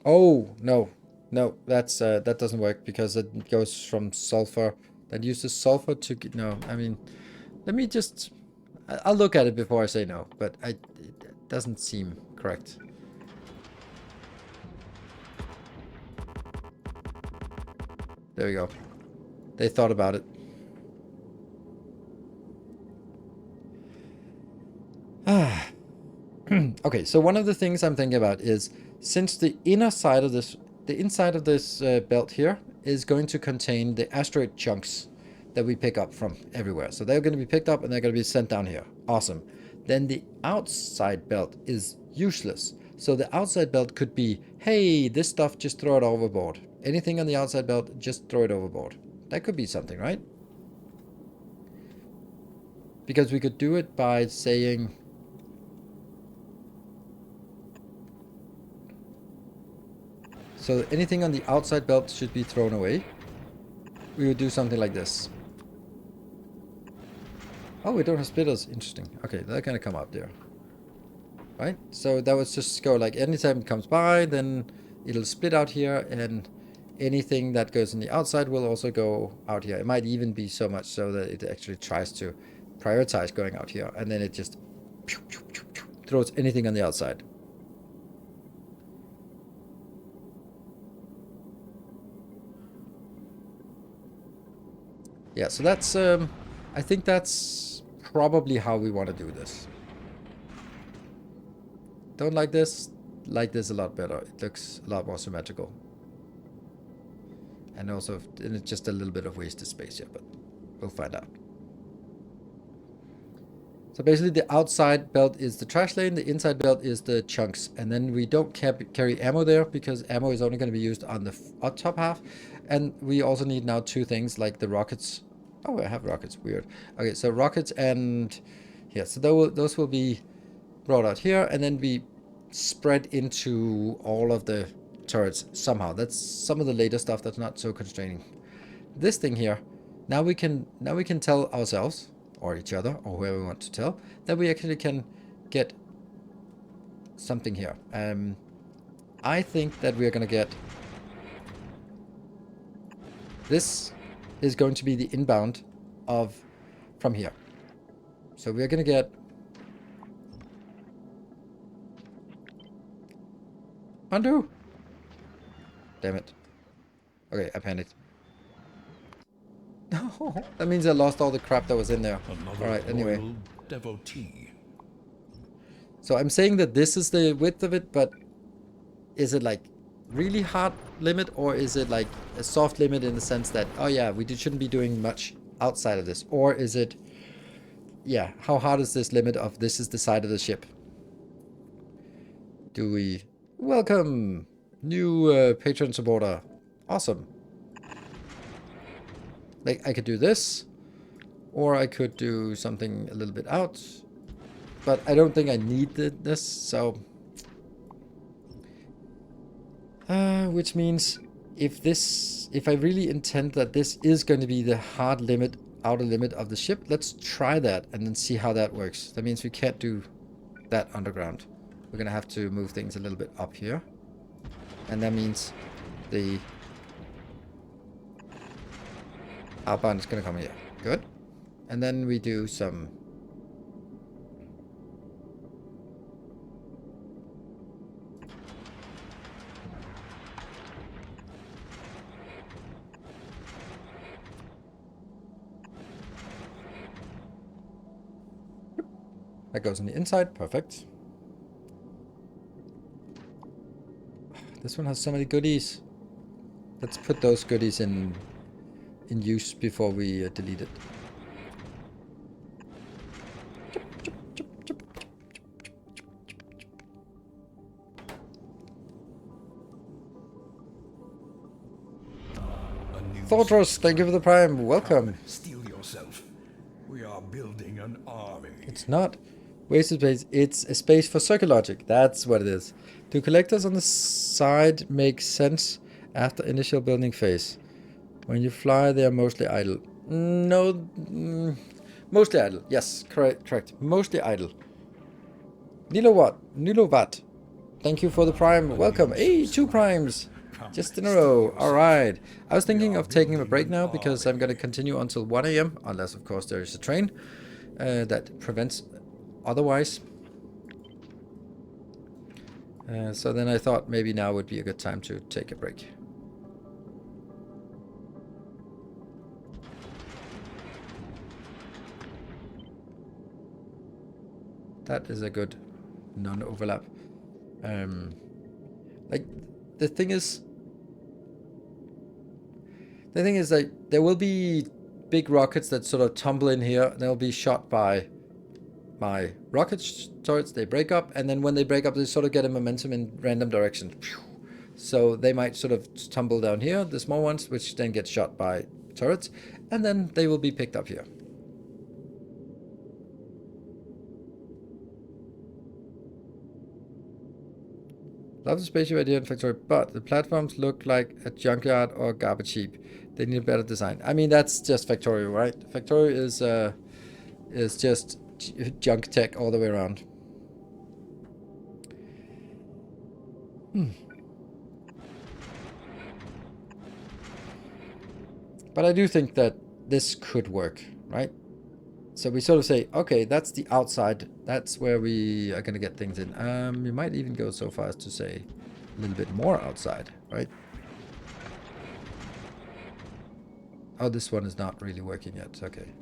Oh, no. No, that's that doesn't work because it goes from sulfur. That uses sulfur to get, no, I mean, let me just, I'll look at it before I say no, but it doesn't seem correct. There we go. They thought about it. Okay, so one of the things I'm thinking about is, since the inner side of this, the inside of this belt here is going to contain the asteroid chunks that we pick up from everywhere. So they're going to be picked up and they're going to be sent down here. Awesome. Then the outside belt is useless. So the outside belt could be, hey, this stuff, just throw it overboard. Anything on the outside belt, just throw it overboard. That could be something, right? Because we could do it by saying, so anything on the outside belt should be thrown away. We would do something like this. Oh, we don't have splitters. Interesting. Okay, they're gonna come up there. Right? So that would just go like, anytime it comes by, then it'll split out here, and anything that goes on the outside will also go out here. It might even be so much so that it actually tries to prioritize going out here, and then it just throws anything on the outside. Yeah, so that's, I think that's probably how we want to do this. Don't like this a lot better. It looks a lot more symmetrical. And also, it's just a little bit of wasted space here, but we'll find out. So basically the outside belt is the trash lane, the inside belt is the chunks, and then we don't carry ammo there because ammo is only going to be used on the top half. And we also need now two things like the rockets. Oh, I have rockets, weird. Okay, so rockets and, yeah, so those will be brought out here and then be spread into all of the turrets somehow. That's some of the later stuff that's not so constraining. This thing here, now we can tell ourselves, or each other, or whoever we want to tell, that we actually can get something here. I think that we're gonna get, this is going to be the inbound of from here. So we're gonna get, undo. Damn it. Okay, I panicked. No, that means I lost all the crap that was in there. Alright, anyway. Devotee. So I'm saying that this is the width of it, but is it like really hard limit, or is it like a soft limit in the sense that, oh yeah, we shouldn't be doing much outside of this? Or is it, yeah, how hard is this limit of this is the side of the ship? Do we... Welcome! New patron supporter. Awesome. Like, I could do this, or I could do something a little bit out, but I don't think I need this, so... which means, if I really intend that this is going to be the hard limit, outer limit of the ship, let's try that and then see how that works. That means we can't do that underground. We're going to have to move things a little bit up here. And that means the outbound is going to come here. Good. And then we do some... That goes on the inside. Perfect. This one has so many goodies. Let's put those goodies in use before we delete it. Thortros, thank you for the prime. Welcome. Steel yourself. We are building an army. It's not wasted space. It's a space for circuit logic. That's what it is. Do collectors on the side make sense after initial building phase? When you fly, they are mostly idle. No, mostly idle. Yes, correct. Mostly idle. Nilowatt. Thank you for the prime. Welcome. Hey, 2 primes. Just in a row. Alright. I was thinking of taking a break now because I'm going to continue until 1 AM. Unless, of course, there is a train that prevents otherwise. So then I thought maybe now would be a good time to take a break. That is a good non-overlap. Like, the thing is like there will be big rockets that sort of tumble in here. They'll be shot by my rocket turrets. They break up, and then when they break up, they sort of get a momentum in random direction. So they might sort of tumble down here, the small ones, which then get shot by turrets, and then they will be picked up here. Love the spaceship idea in Factorio, but the platforms look like a junkyard or garbage heap. They need a better design. I mean, that's just Factorio, right? Factorio is just junk tech all the way around. But I do think that this could work, right? So we sort of say, okay, that's the outside. That's where we are going to get things in. We might even go so far as to say a little bit more outside, right? Oh, this one is not really working yet. Okay.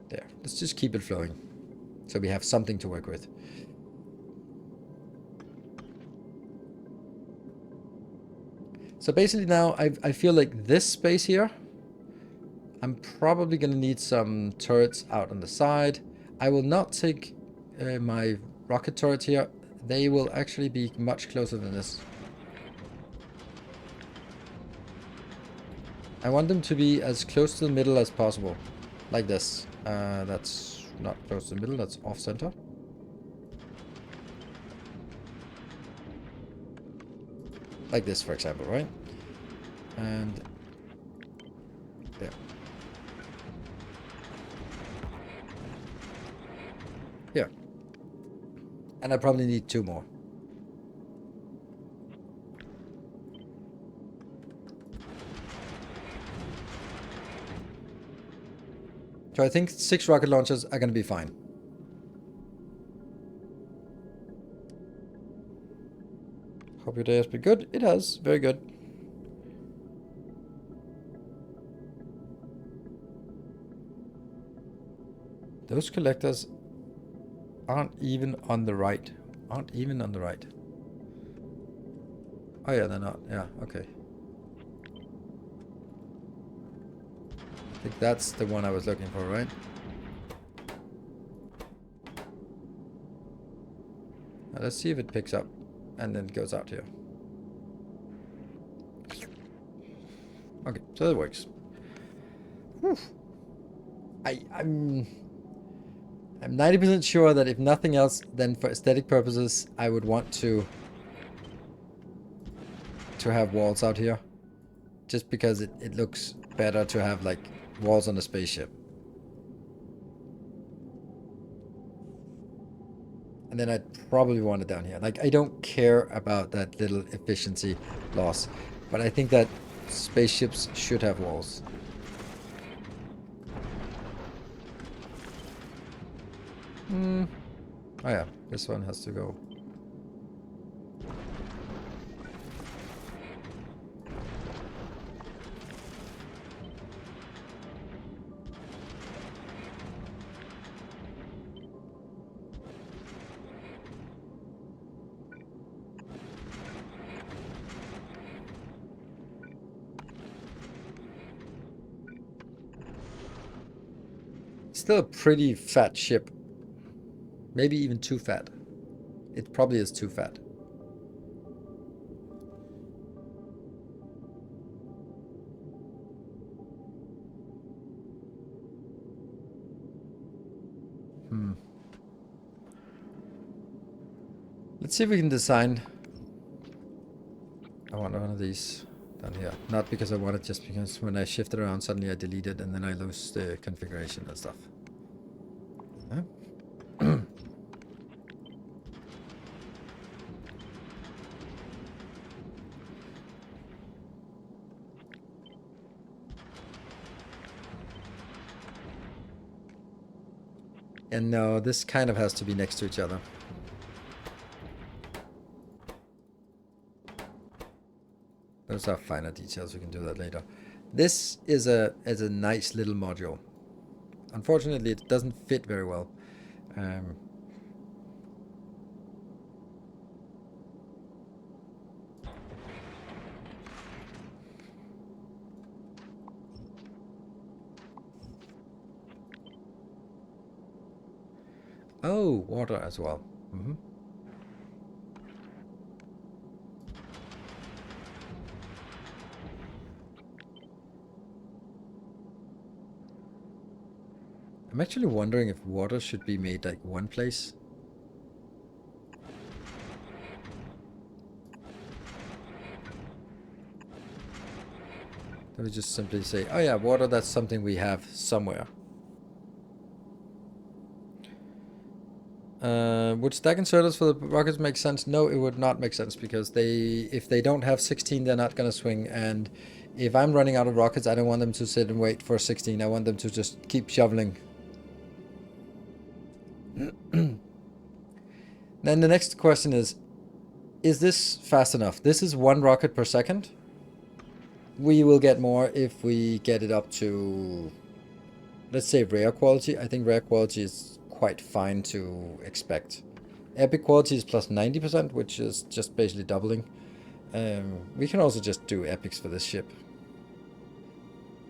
There. Let's just keep it flowing. So we have something to work with. So basically now I feel like this space here, I'm probably going to need some turrets out on the side. I will not take my rocket turrets here. They will actually be much closer than this. I want them to be as close to the middle as possible. Like this. That's not close to the middle, that's off center. Like this, for example, right? And there. Here. And I probably need 2 more. So I think 6 rocket launchers are going to be fine. Hope your day has been good. It has. Very good. Those collectors aren't even on the right. Aren't even on the right. Oh yeah, they're not. Yeah, okay. I think that's the one I was looking for, right? Now let's see if it picks up and then goes out here. Okay, so that works. Whew. I'm 90% sure that if nothing else, then for aesthetic purposes, I would want to have walls out here. Just because it looks better to have like walls on a spaceship. And then I'd probably want it down here. Like, I don't care about that little efficiency loss. But I think that spaceships should have walls. Oh yeah, this one has to go. Still a pretty fat ship. Maybe even too fat. It probably is too fat. Let's see if we can design. I want one of these down here. Not because I want it, just because when I shift it around, suddenly I delete it and then I lose the configuration and stuff. Huh? And no, this kind of has to be next to each other. Those are finer details, we can do that later. This is a nice little module. Unfortunately, it doesn't fit very well. Oh, water as well. Mm-hmm. I'm actually wondering if water should be made like one place. Let me just simply say, oh yeah, water, that's something we have somewhere. Would stack inserters for the rockets make sense? No, it would not make sense, because if they don't have 16, they're not going to swing. And if I'm running out of rockets, I don't want them to sit and wait for 16. I want them to just keep shoveling. Then the next question is this fast enough? This is 1 rocket per second. We will get more if we get it up to, let's say, rare quality. I think rare quality is quite fine to expect. Epic quality is plus 90%, which is just basically doubling. We can also just do epics for this ship.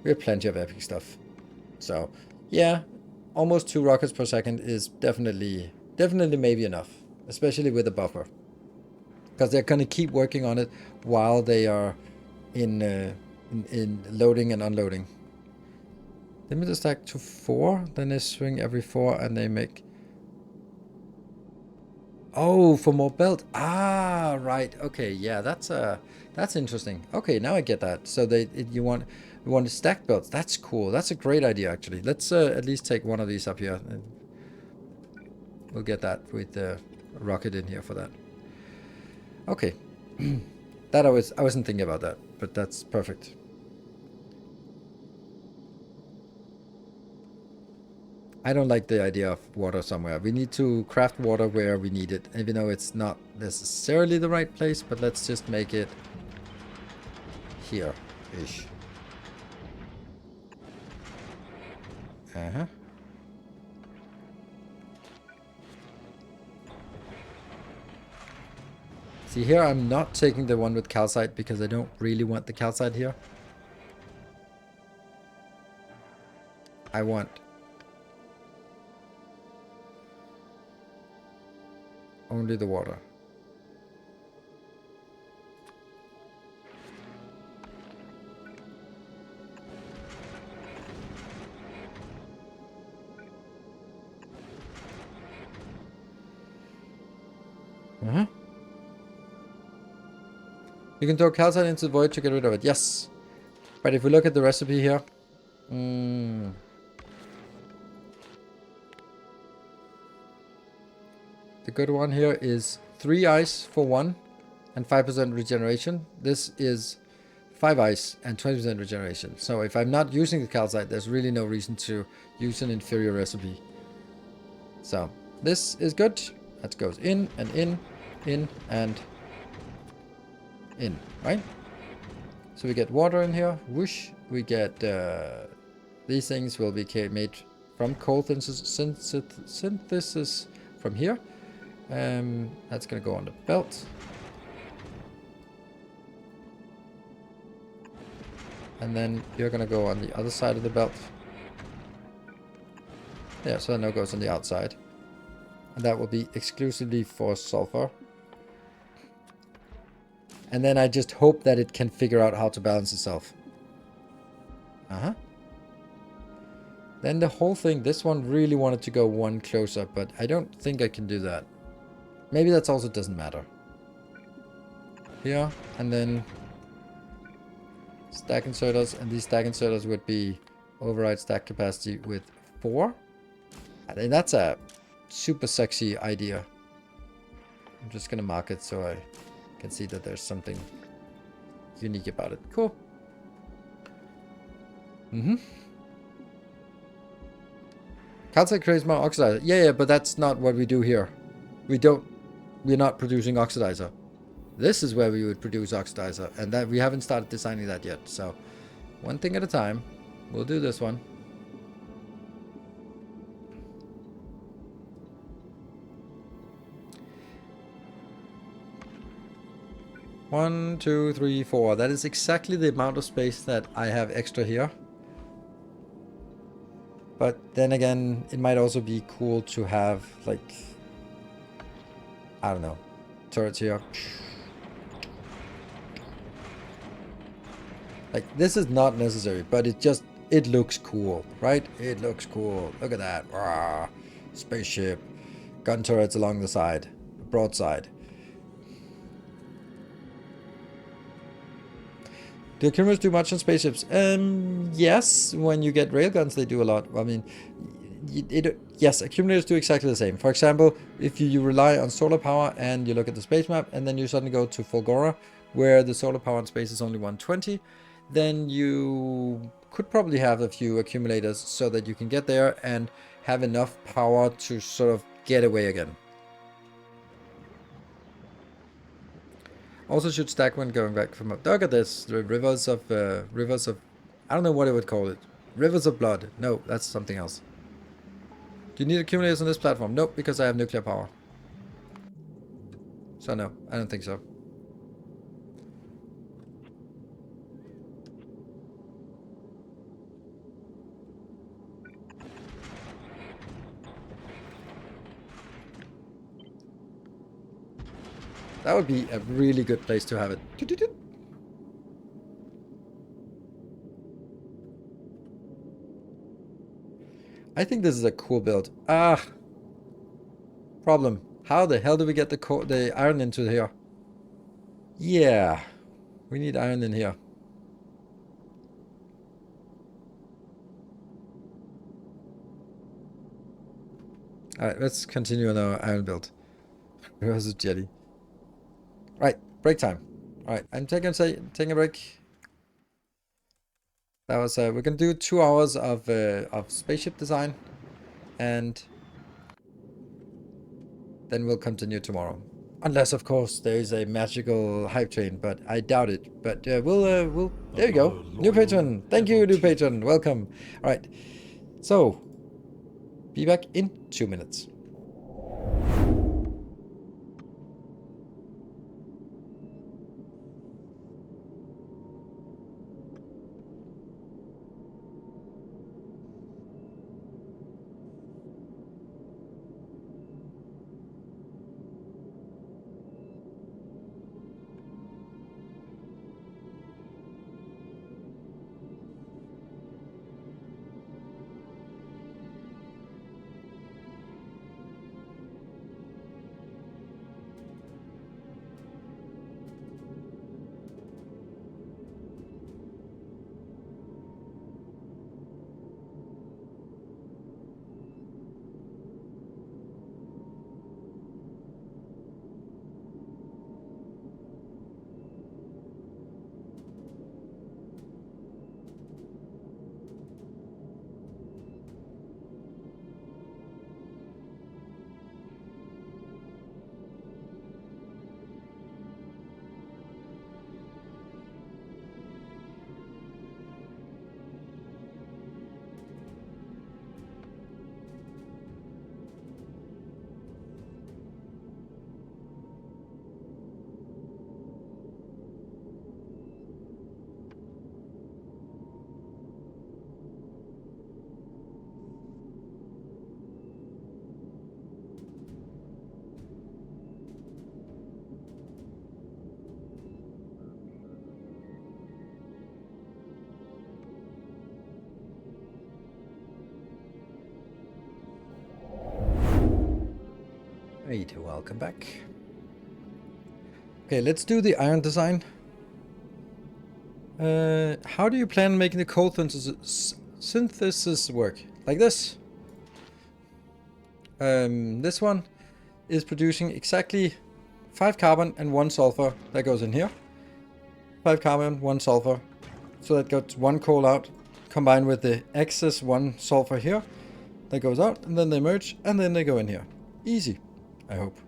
We have plenty of epic stuff. So, yeah, almost 2 rockets per second is definitely maybe enough, especially with a buffer, because they're going to keep working on it while they are in loading and unloading. Limit the stack to 4, then they swing every 4 and they make... Oh, for more belt. Ah, right. Okay, yeah, that's interesting. Okay, now I get that. So you want to stack belts. That's cool. That's a great idea, actually. Let's at least take one of these up here. And we'll get that with the rocket in here for that. Okay. That I wasn't thinking about that, but that's perfect. I don't like the idea of water somewhere. We need to craft water where we need it, even though it's not necessarily the right place, but let's just make it here-ish. Uh-huh. See, here I'm not taking the one with calcite because I don't really want the calcite here. I want only the water. Uh-huh. You can throw calcite into the void to get rid of it. Yes. But if we look at the recipe here... the good one here is 3 ice for 1 and 5% regeneration. This is 5 ice and 20% regeneration. So if I'm not using the calcite, there's really no reason to use an inferior recipe. So this is good. That goes in and in and in, right? So we get water in here. Whoosh. We get these things will be made from coal synthesis from here. That's gonna go on the belt. And then you're gonna go on the other side of the belt. Yeah, so that now goes on the outside. And that will be exclusively for sulfur. And then I just hope that it can figure out how to balance itself. Uh-huh. Then the whole thing, this one really wanted to go one closer, but I don't think I can do that. Maybe that's also doesn't matter. Here, and then stack inserters, and these stack inserters would be override stack capacity with 4. I think that's a super sexy idea. I'm just gonna mark it so I can see that there's something unique about it. Cool. Calcite creates more oxidizer. Yeah, but that's not what we do here. We're not producing oxidizer. This is where we would produce oxidizer, and that we haven't started designing that yet. So, one thing at a time. We'll do this one. One, two, three, four. That is exactly the amount of space that I have extra here. But then again, it might also be cool to have, like, I don't know, turrets here. Like, this is not necessary, but it looks cool, right? It looks cool. Look at that. Rawr. Spaceship. Gun turrets along the side. Broadside. Do accumulators do much on spaceships? Yes, when you get railguns, they do a lot. I mean, yes, accumulators do exactly the same. For example, if you rely on solar power and you look at the space map, and then you suddenly go to Fulgora, where the solar power in space is only 120, then you could probably have a few accumulators so that you can get there and have enough power to sort of get away again. Also should stack when going back from up. Look at this. The rivers of, I don't know what I would call it. Rivers of blood. No, that's something else. Do you need accumulators on this platform? Nope, because I have nuclear power. So no, I don't think so. That would be a really good place to have it. I think this is a cool build. Problem. How the hell do we get the iron into here? Yeah, we need iron in here. Alright, let's continue on our iron build. Where's the jetty? Right, break time. Alright, I'm taking a break. That was we're gonna do 2 hours of spaceship design, and then we'll continue tomorrow. Unless, of course, there is a magical hype train, but I doubt it. But we'll. There you go, new patron. Thank you, new patron. Welcome. All right, so be back in 2 minutes. Alright, welcome back. Okay, let's do the iron design. How do you plan making the coal synthesis work? Like this? This one is producing exactly 5 carbon and 1 sulfur. That goes in here. 5 carbon, 1 sulfur. So that gets 1 coal out, combined with the excess 1 sulfur here. That goes out, and then they merge, and then they go in here. Easy, I hope.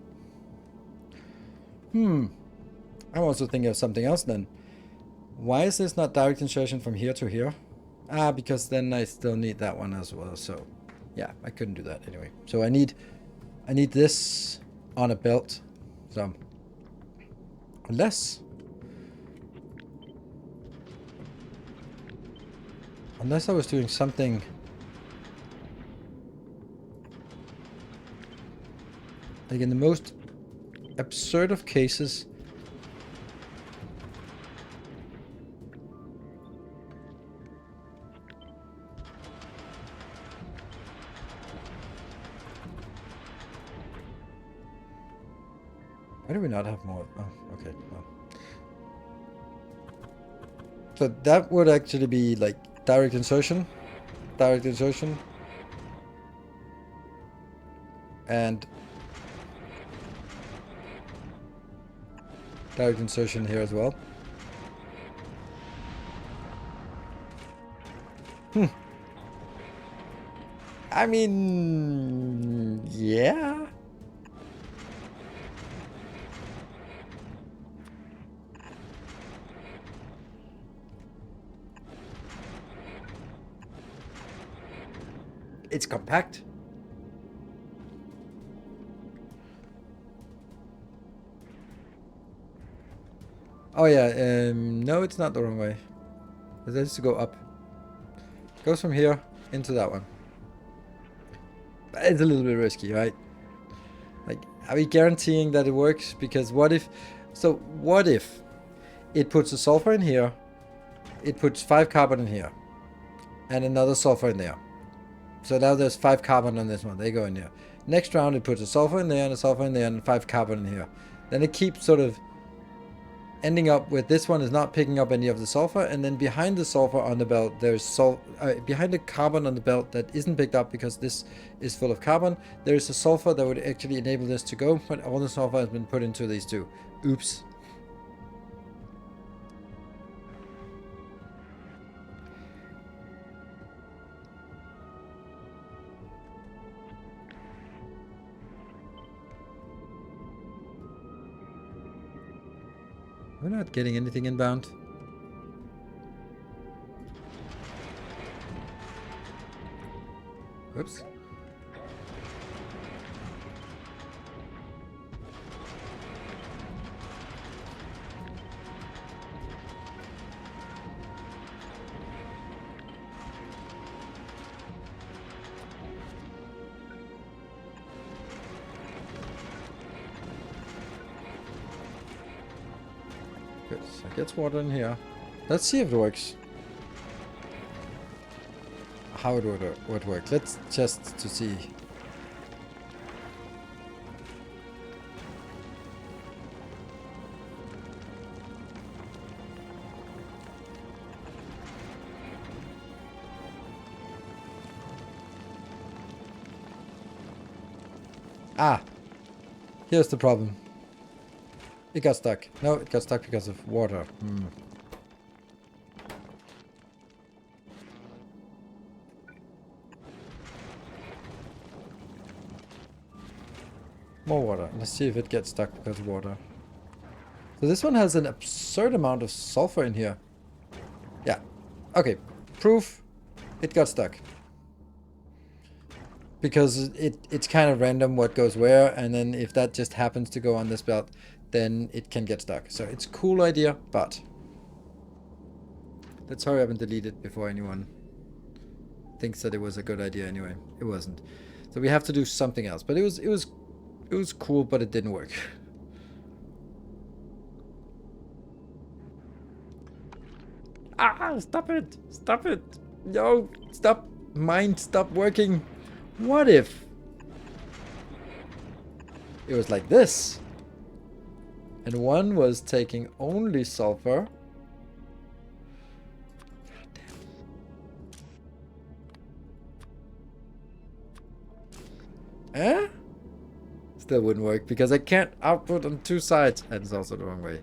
I'm also thinking of something else then. Why is this not direct insertion from here to here? Ah, because then I still need that one as well, so... yeah, I couldn't do that anyway. So I need this on a belt. So... unless I was doing something... like in the most absurd of cases... why do we not have more? Oh, okay. Well. So that would actually be like direct insertion. And direct insertion here as well. I mean, yeah. It's compact. Oh yeah, no, it's not the wrong way. It has to go up. Goes from here into that one. It's a little bit risky, right? Like, are we guaranteeing that it works? Because what if... so what if it puts a sulfur in here, it puts 5 carbon in here, and another sulfur in there. So now there's 5 carbon on this one. They go in here. Next round it puts a sulfur in there and a sulfur in there and 5 carbon in here. Then it keeps sort of ending up with this one is not picking up any of the sulfur, and then behind the sulfur on the belt there's behind the carbon on the belt that isn't picked up because this is full of carbon, there is a sulfur that would actually enable this to go, but all the sulfur has been put into these two. Oops. We're not getting anything inbound. Oops. Good. So gets water in here. Let's see if it works. How it would work. Let's just to see. Ah, here's the problem. It got stuck. No, it got stuck because of water. More water. Let's see if it gets stuck because of water. So this one has an absurd amount of sulfur in here. Yeah. Okay. Proof. It got stuck. Because it's kind of random what goes where, and then if that just happens to go on this belt, then it can get stuck. So it's a cool idea, but let's hurry up and delete it before anyone thinks that it was a good idea anyway. It wasn't. So we have to do something else. But it was cool, but it didn't work. Ah, stop it! Stop it! No, stop! Mind, stop working! What if it was like this. And one was taking only sulfur. Eh? Still wouldn't work because I can't output on two sides. And it's also the wrong way.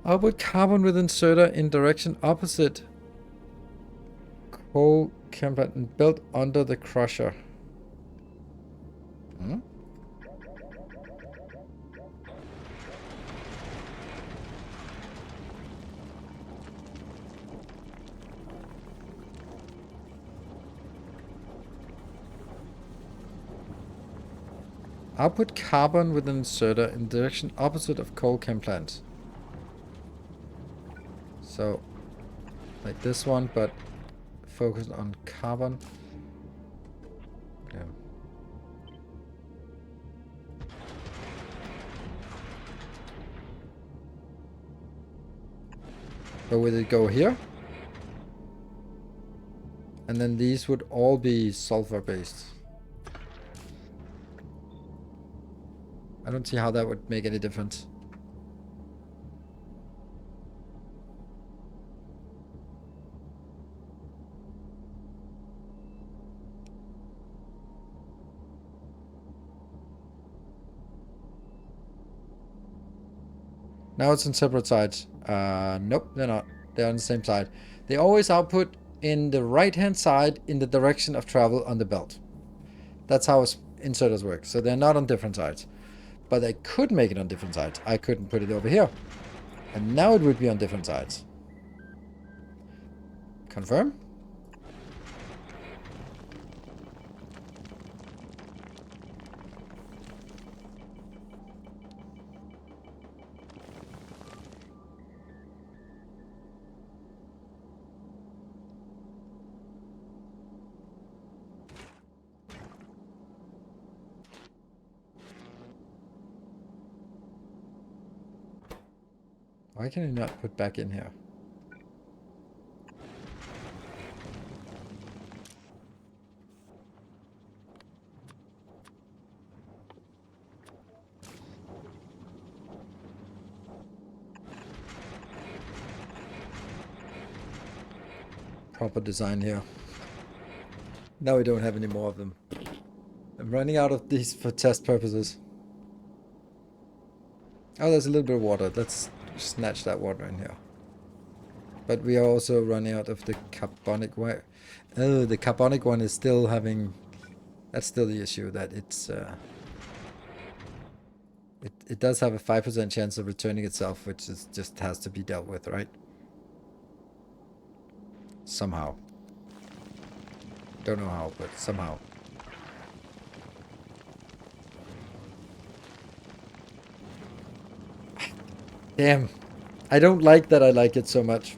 Output carbon with inserter in direction opposite. Coal campbell and built under the crusher. Hmm? Output carbon with an inserter in direction opposite of coal chem plant. So, like this one, but focus on carbon. Okay. But would it go here? And then these would all be sulfur based. I don't see how that would make any difference. Now it's on separate sides. Nope, they're not. They're on the same side. They always output in the right-hand side in the direction of travel on the belt. That's how inserters work. So they're not on different sides. But I could make it on different sides. I couldn't put it over here. And now it would be on different sides. Confirm? Why can you not put back in here? Proper design here. Now we don't have any more of them. I'm running out of these for test purposes. Oh, there's a little bit of water. Let's snatch that water in here. But we are also running out of the carbonic one. Oh, the carbonic one is still having... That's still the issue, that it's... It does have a 5% chance of returning itself, which is just has to be dealt with, right? Somehow. Don't know how, but somehow. Damn. I don't like that I like it so much.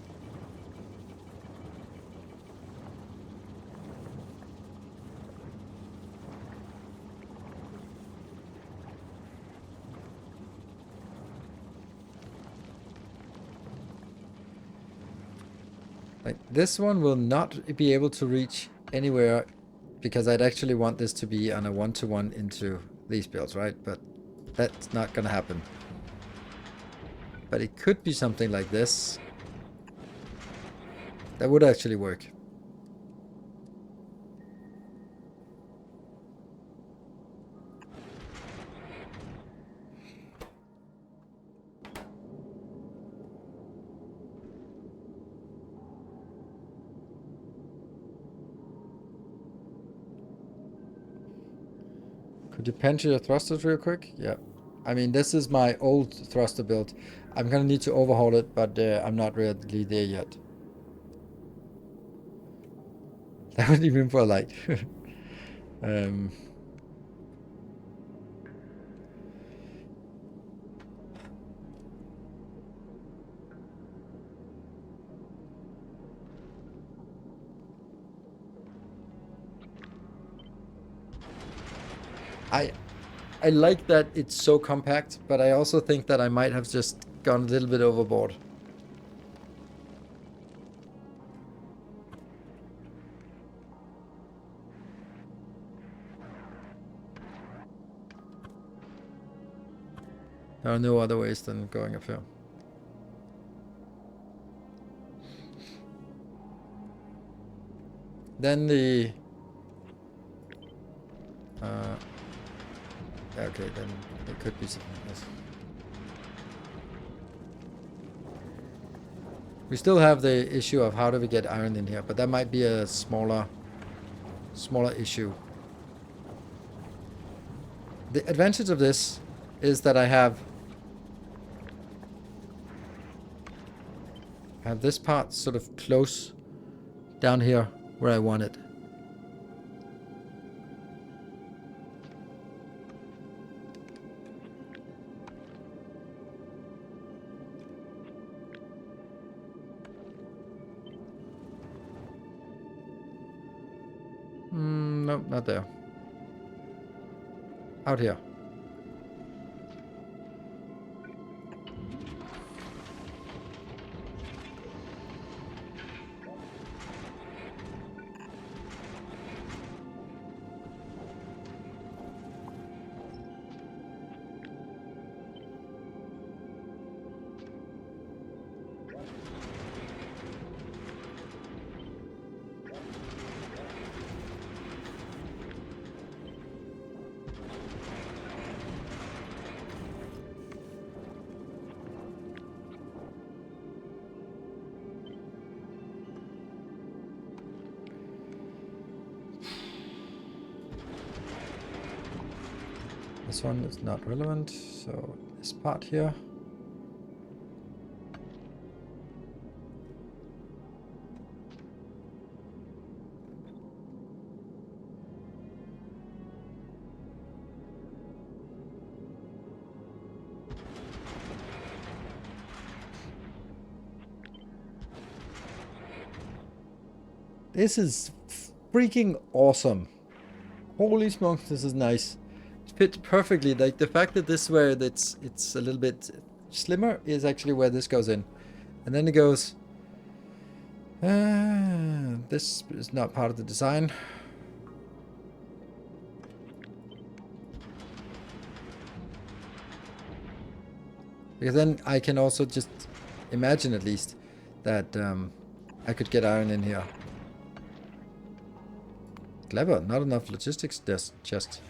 Like, this one will not be able to reach anywhere because I'd actually want this to be on a one-to-one into these builds, right? But that's not gonna happen. But it could be something like this. That would actually work. Could you pinch your thrusters real quick? Yeah. I mean, this is my old thruster build. I'm gonna need to overhaul it, but I'm not really there yet. That would even for like... um... I like that it's so compact, but I also think that I might have just gone a little bit overboard. There are no other ways than going up here. Then the... okay, then it could be something like this. We still have the issue of how do we get iron in here, but that might be a smaller issue. The advantage of this is that I have this part sort of close down here where I want it. Nope, not there. Out here. This one is not relevant, so this part here. This is freaking awesome. Holy smokes, this is nice. Fit perfectly. Like the fact that this where it's a little bit slimmer is actually where this goes in, and then it goes. This is not part of the design. Because then I can also just imagine at least that I could get iron in here. Clever. Not enough logistics just.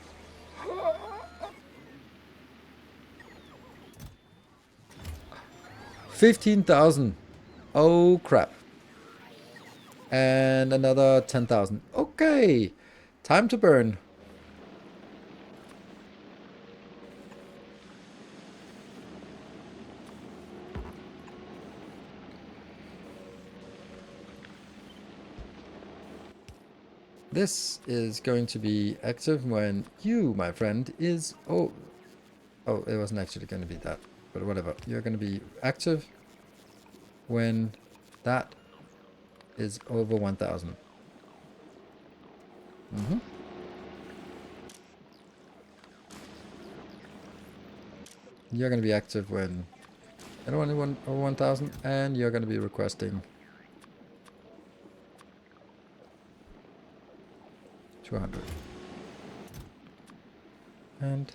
15,000. Oh crap. And another 10,000. Okay. Time to burn. This is going to be active when you, my friend, is... Oh, it wasn't actually going to be that. But whatever. You're going to be active when that is over 1,000. You're going to be active when anyone over 1,000, and you're going to be requesting 200. And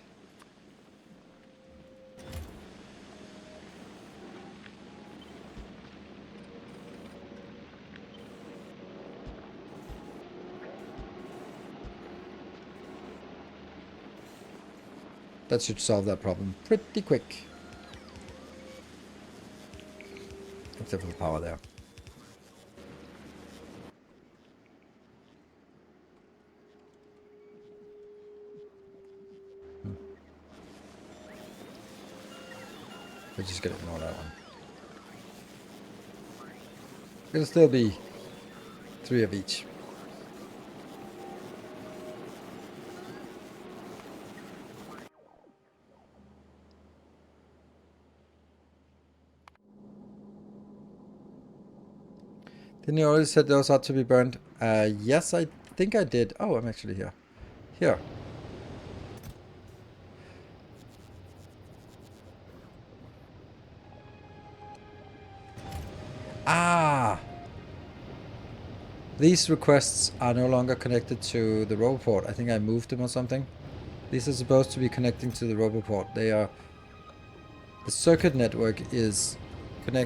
that should solve that problem pretty quick. Except for the power there. We're just gonna ignore that one. It'll still be 3 of each. Didn't you already said those ought to be burned? Yes, I think I did. Oh, I'm actually here. Here. Ah! These requests are no longer connected to the roboport. I think I moved them or something. These are supposed to be connecting to the roboport. They are The circuit network is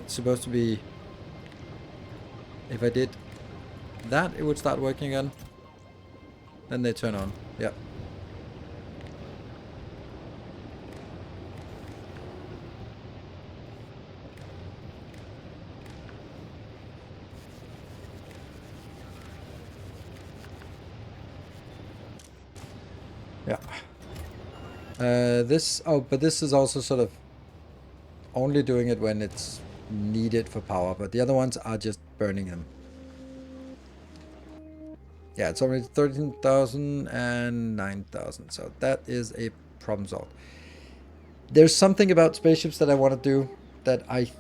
supposed to be, if I did that, it would start working again. Then they turn on. Yeah. Yeah. But this is also sort of only doing it when it's needed for power, but the other ones are just burning them. Yeah, it's already 13,000 and 9,000, so that is a problem solved. There's something about spaceships that I want to do that I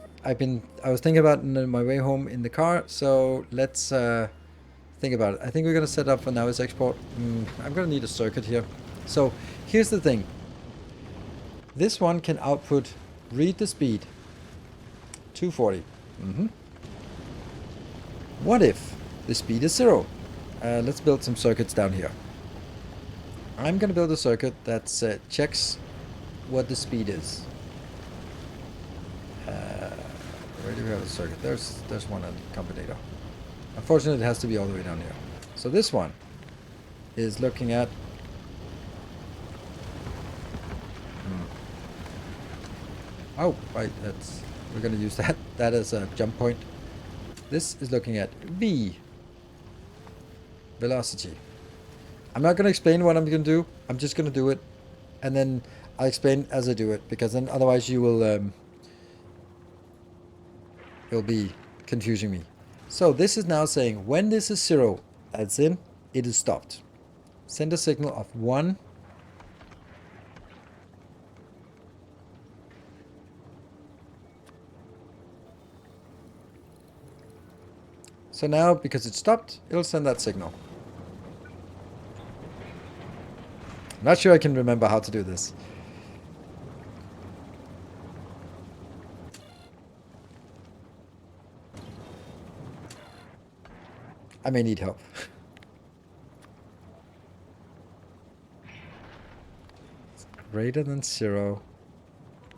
was thinking about on my way home in the car, so let's think about it. I think we're gonna set up for now as export. I'm gonna need a circuit here. So here's the thing. This one can output, read the speed, 240. What if the speed is 0? Let's build some circuits down here. I'm gonna build a circuit that checks what the speed is. Where do we have a circuit? There's one on the combinator. Unfortunately, it has to be all the way down here. So this one is looking at oh, right, we're gonna use that as a jump point. This is looking at V, velocity. I'm not gonna explain what I'm gonna do. I'm just gonna do it, and then I'll explain as I do it, because then otherwise you will it'll be confusing me. So this is now saying when this is 0, that's in, it is stopped. Send a signal of 1. So now, because it's stopped, it'll send that signal. I'm not sure I can remember how to do this. I may need help. Greater than 0.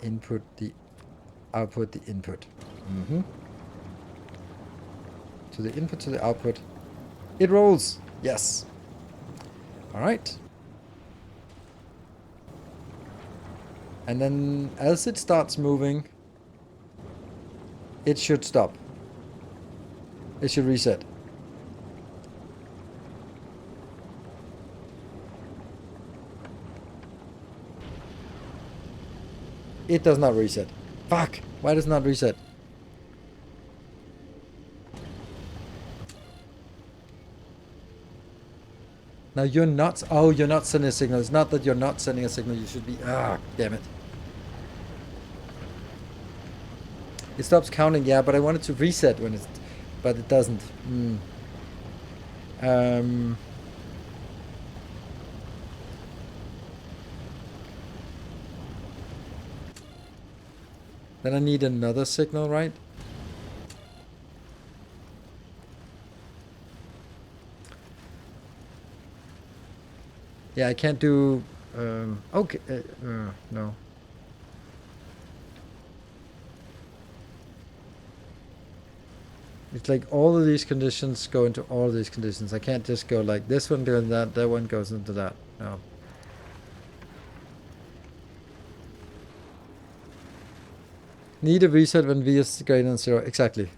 Input the output the input. To the input to the output. It rolls. Yes. All right. And then as it starts moving, it should stop. It should reset. It does not reset. Fuck! Why does it not reset? Now you're not... Oh, you're not sending a signal. It's not that you're not sending a signal. You should be... Ah, damn it. It stops counting, yeah, but I want it to reset when it's... But it doesn't. Then I need another signal, right? Yeah, I can't do... okay, no. It's like all of these conditions go into all of these conditions. I can't just go like this one goes into that one goes into that. No. Need a reset when V is greater than 0. Exactly.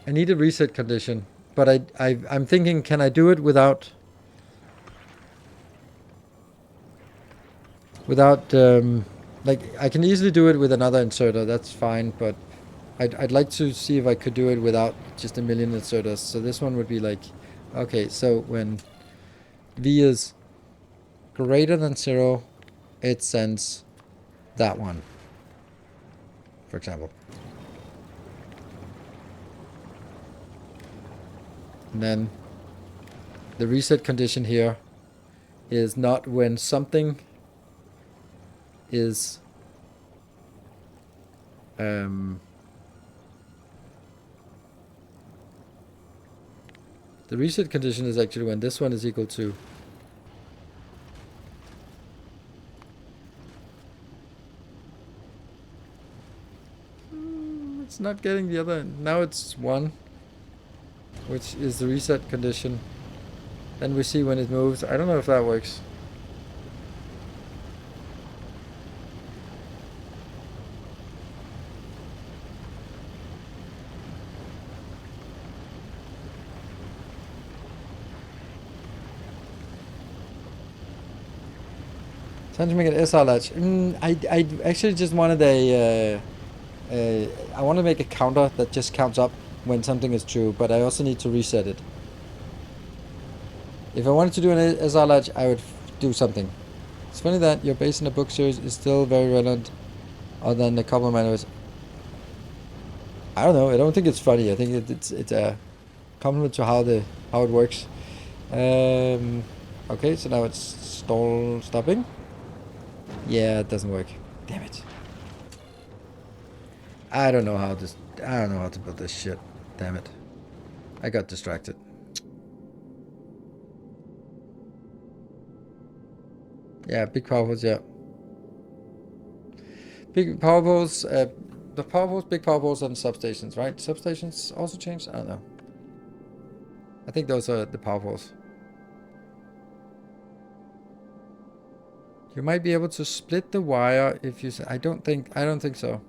I need a reset condition, but I'm thinking, can I do it without like I can easily do it with another inserter. That's fine, but I'd like to see if I could do it without just a million inserters. So this one would be like, okay, so when V is greater than 0, it sends that one, for example. And then the reset condition here is not when something is The reset condition is actually when this one is equal to. It's not getting the other. Now it's 1, which is the reset condition. Then we see when it moves. I don't know if that works. Time to make an SR latch. I actually just wanted I want to make a counter that just counts up when something is true, but I also need to reset it. If I wanted to do an SR latch, I would do something. It's funny that your base in the book series is still very relevant, other than a couple of minors. I don't know. I don't think it's funny. I think it's a compliment to how it works. Okay, so now it's stopping. Yeah, it doesn't work. Damn it. I don't know how to build this shit. Damn it. I got distracted. Yeah, big power poles, yeah. Big power poles, the power poles, big power poles and substations, right? Substations also changed? I don't know. I think those are the power poles. You might be able to split the wire if you say, I don't think so.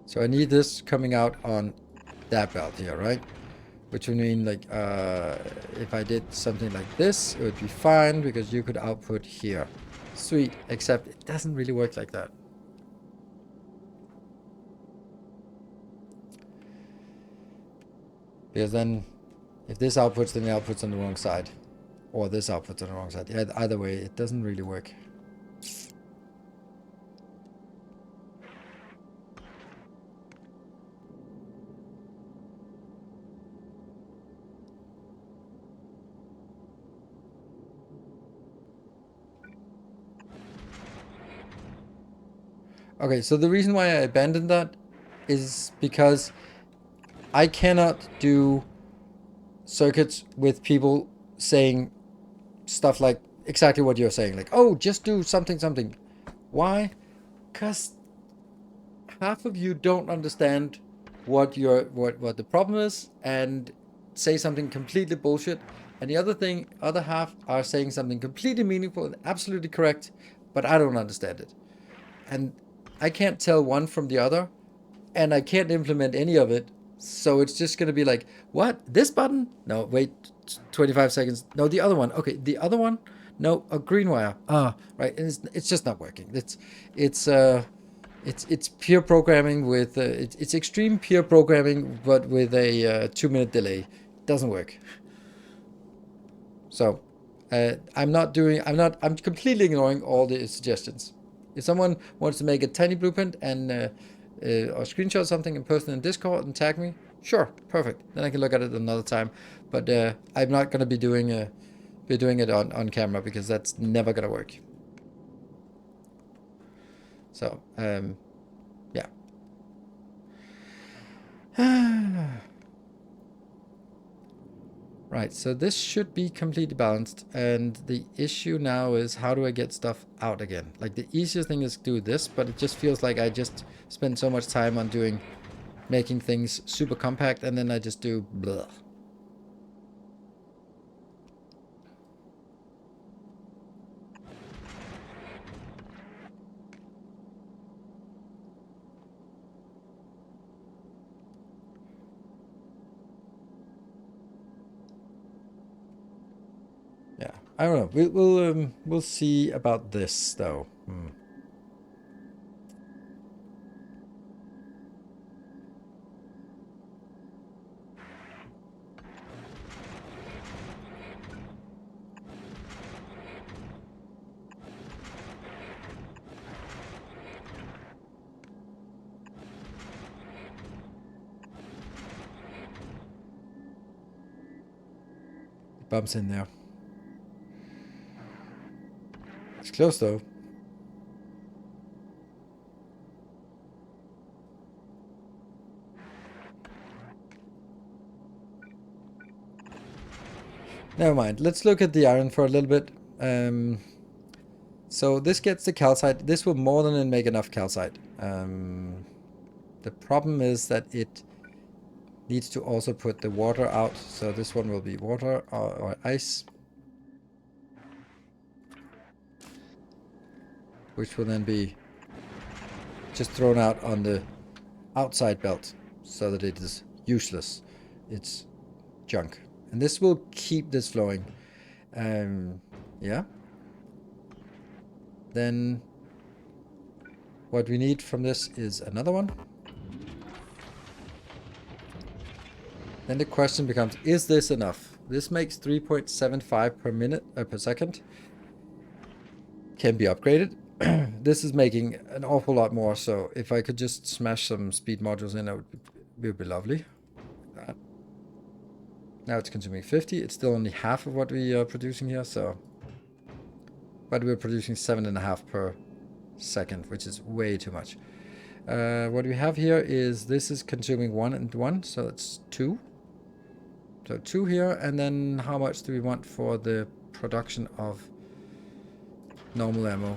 So I need this coming out on that belt here, right? Which would mean like if I did something like this, it would be fine because you could output here. Sweet, except it doesn't really work like that. Because then if this outputs, then it outputs on the wrong side. Or this outputs on the wrong side. Yeah, either way, it doesn't really work. Okay, so the reason why I abandoned that is because I cannot do circuits with people saying stuff like exactly what you're saying. Like, oh, just do something. Why? Because half of you don't understand what the problem is and say something completely bullshit. And the other half are saying something completely meaningful and absolutely correct, but I don't understand it. And I can't tell one from the other, and I can't implement any of it. So it's just gonna be like, what? This button? No, wait, 25 seconds. No, the other one. Okay, the other one. No, a green wire. Ah, right. And it's just not working. It's peer programming with it's extreme peer programming, but with a 2-minute delay. Doesn't work. So I'm completely ignoring all the suggestions. If someone wants to make a tiny blueprint and or screenshot something and post it in Discord and tag me, sure, perfect. Then I can look at it another time. But I'm not gonna be doing it on camera because that's never gonna work. So yeah. Right, so this should be completely balanced, and the issue now is how do I get stuff out again? Like the easiest thing is to do this, but it just feels like I just spend so much time on making things super compact, and then I just do blah. Yeah, I don't know. We'll see about this though. Bumps in there. It's close though. Never mind. Let's look at the iron for a little bit. So this gets the calcite. This will more than make enough calcite. The problem is that it needs to also put the water out. So this one will be water or ice, which will then be just thrown out on the outside belt so that it is useless. It's junk. And this will keep this flowing. Yeah. Then what we need from this is another one. Then the question becomes, is this enough? This makes 3.75 per minute, per second. Can be upgraded. This is making an awful lot more, so if I could just smash some speed modules in, it would be lovely. Now it's consuming 50. It's still only half of what we are producing here, so... But we're producing 7.5 per second, which is way too much. What we have here is this is consuming 1 and 1, so it's 2. So 2 here, and then how much do we want for the production of normal ammo?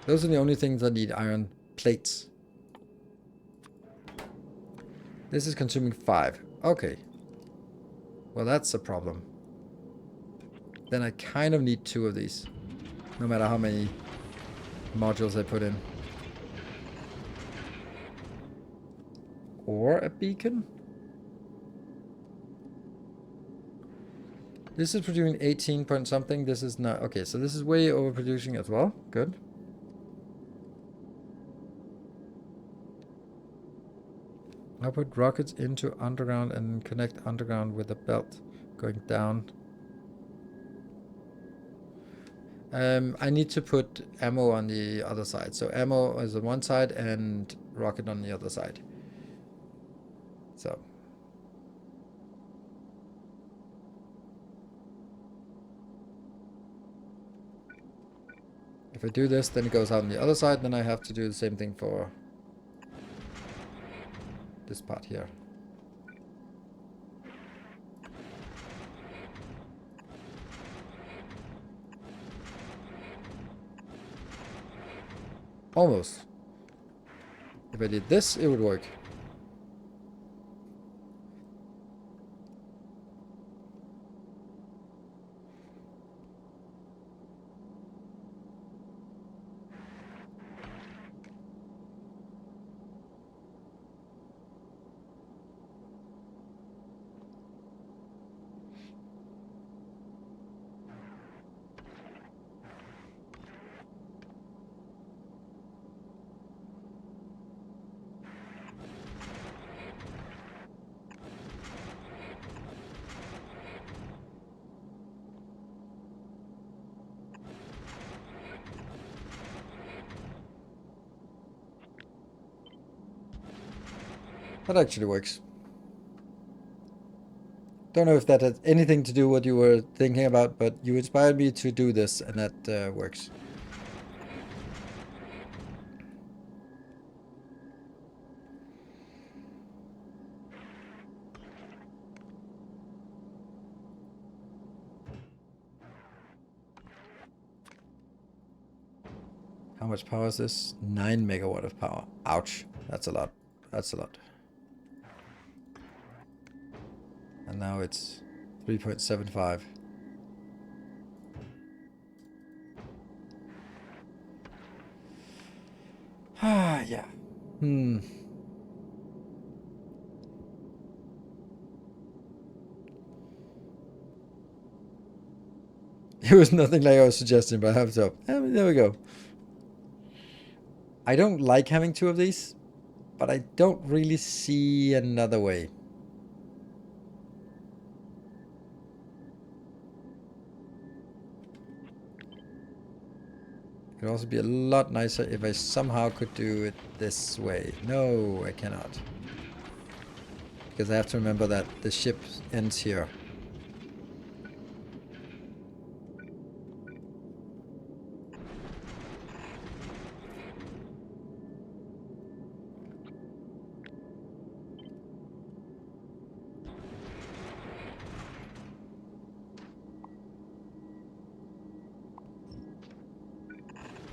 Those are the only things that need iron plates. This is consuming 5. Okay. Well, that's a problem. Then I kind of need 2 of these, no matter how many modules I put in. Or a beacon? This is producing 18 point something. This is not... Okay, so this is way overproducing as well. Good. I'll put rockets into underground and connect underground with a belt going down. I need to put ammo on the other side. So ammo is on one side and rocket on the other side. So... If I do this, then it goes out on the other side, then I have to do the same thing for this part here. Almost. If I did this, it would work. That actually works. Don't know if that had anything to do with what you were thinking about, but you inspired me to do this, and that works. How much power is this? 9 megawatt of power. Ouch. That's a lot. That's a lot. And now it's 3.75. Ah, yeah. It was nothing like I was suggesting, but I have to. There we go. I don't like having two of these, but I don't really see another way. It would also be a lot nicer if I somehow could do it this way. No, I cannot. Because I have to remember that the ship ends here.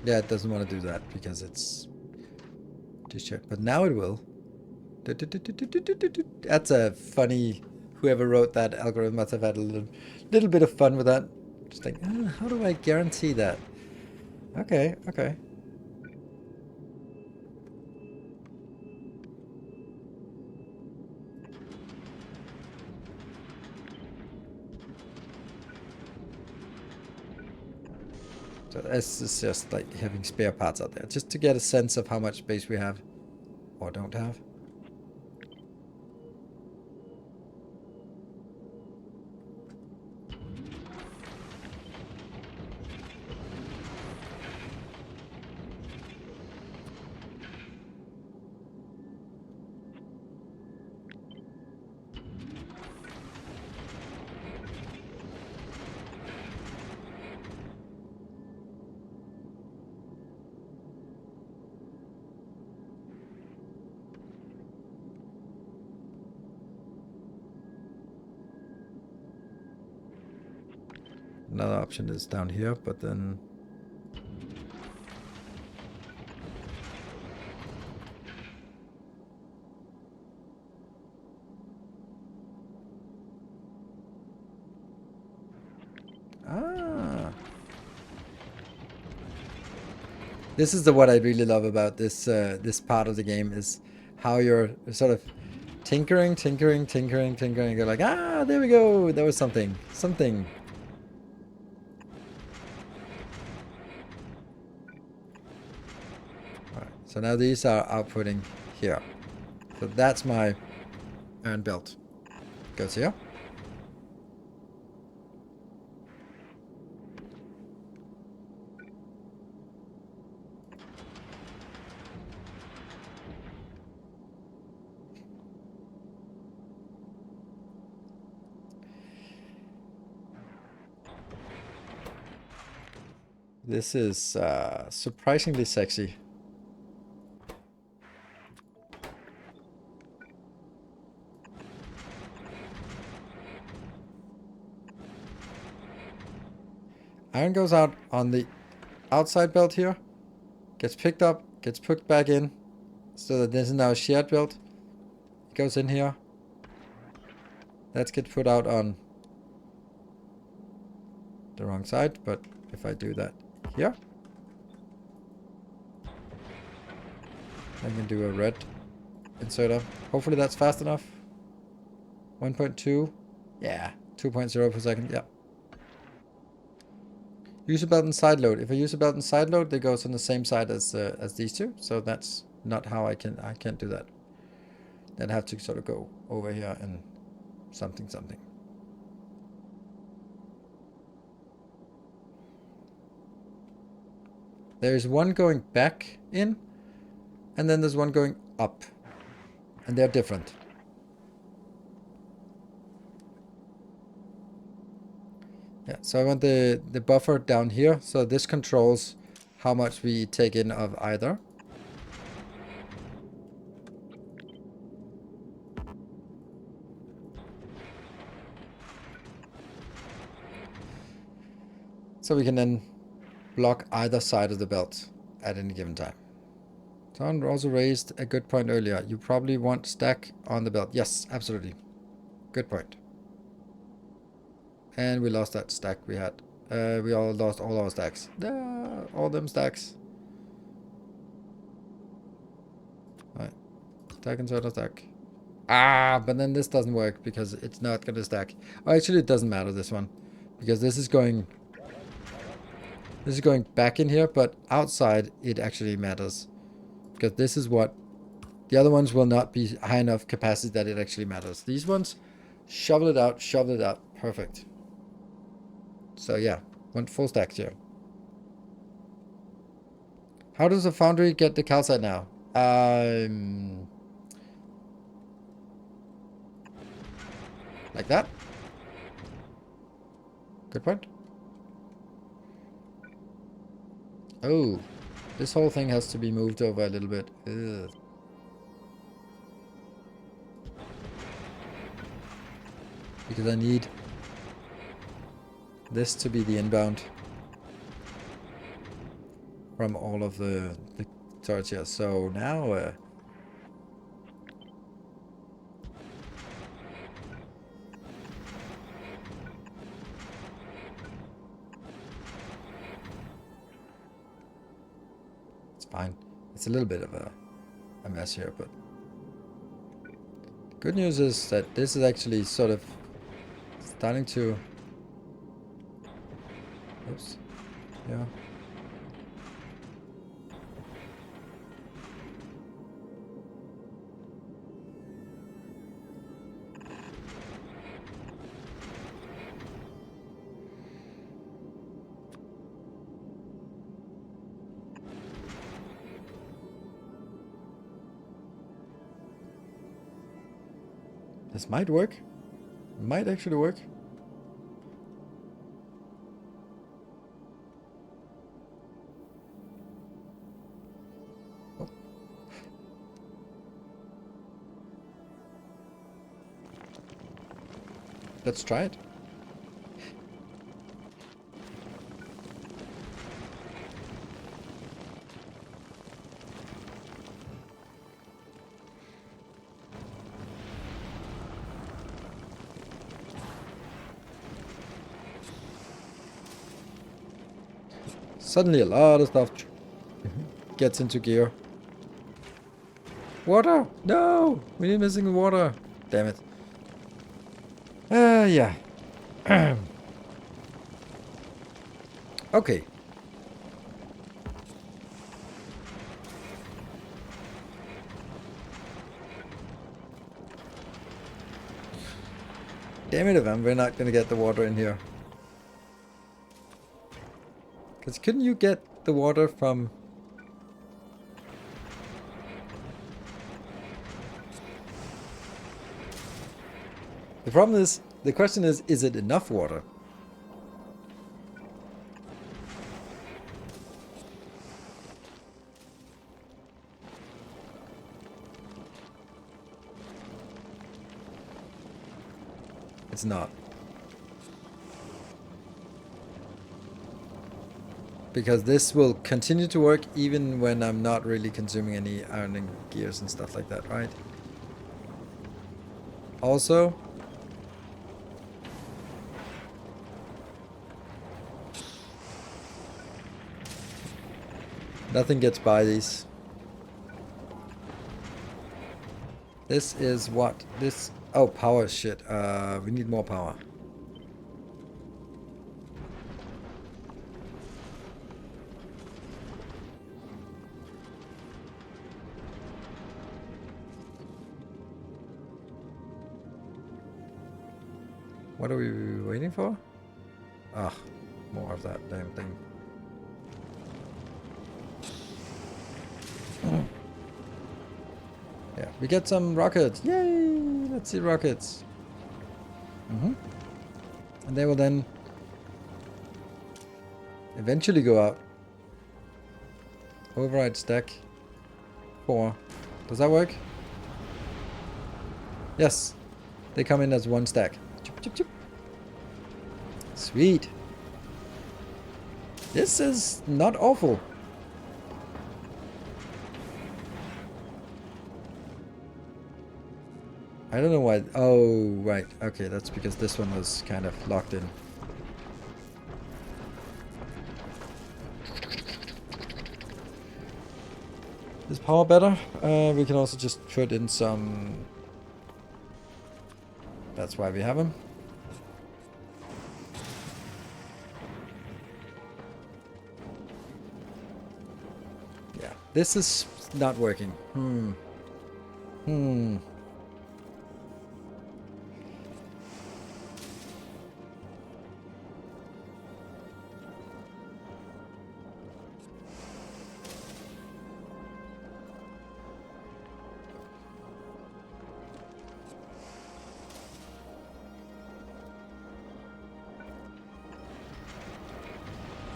Yeah, it doesn't want to do that because it's this ship. But now it will. That's a funny. Whoever wrote that algorithm must have had a little bit of fun with that. Just like, how do I guarantee that? Okay, okay. So this is just like having spare parts out there, just to get a sense of how much space we have, or don't have. Another option is down here, but then... Ah! This is what I really love about this this part of the game, is how you're sort of tinkering. You're like, ah, there we go. There was something. Alright, so now these are outputting here. So that's my iron belt. Goes here. This is surprisingly sexy. Iron goes out on the outside belt here, gets picked up, gets put back in, so that this is now a shared belt. It goes in here. That gets put out on the wrong side, but if I do that here, I can do a red inserter. Hopefully that's fast enough. 1.2. Yeah, 2.0 per second. Yeah. Use a belt and side load. If I use a belt and side load, it goes on the same side as these two. So that's not how I can't do that. Then I have to sort of go over here and something. There's one going back in, and then there's one going up, and they're different. Yeah, so I want the buffer down here, so this controls how much we take in of either. So we can then block either side of the belt at any given time. Someone also raised a good point earlier. You probably want stack on the belt. Yes, absolutely. Good point. And we lost that stack we had. We all lost all our stacks. All them stacks. Alright. Stack insert a stack. Ah, but then this doesn't work because it's not going to stack. Oh, actually, it doesn't matter, this one. Because this is going This is going back in here, but outside it actually matters. Because this is what... The other ones will not be high enough capacity that it actually matters. These ones, shovel it out, shovel it out. Perfect. So yeah, went full stack here. How does the foundry get the calcite now? Like that? Good point. Oh, this whole thing has to be moved over a little bit. Ugh. Because I need this to be the inbound from all of the turrets here. So now it's fine. It's a little bit of a mess here, but good news is that this is actually sort of starting to... Oops. Yeah. This might work. Might actually work. Oh. Let's try it. Suddenly a lot of stuff gets into gear. Water! No! We're missing water. Damn it. Yeah. Okay. Damn it, Evan, we're not gonna get the water in here. Because couldn't you get the water from... The problem is, the question is it enough water? It's not. Because this will continue to work even when I'm not really consuming any ironing gears and stuff like that, right? Also, nothing gets by these. This is what? This... Oh, power shit. We need more power. What are we waiting for? Ah, more of that damn thing. Yeah, we get some rockets. Yay! Let's see rockets. And they will then eventually go out. Override stack 4. Does that work? Yes. They come in as one stack. Chip, chip, chip. Sweet. This is not awful. I don't know why. Oh, right. Okay, that's because this one was kind of locked in. Is power better? We can also just put in some... That's why we have them. Yeah, this is not working.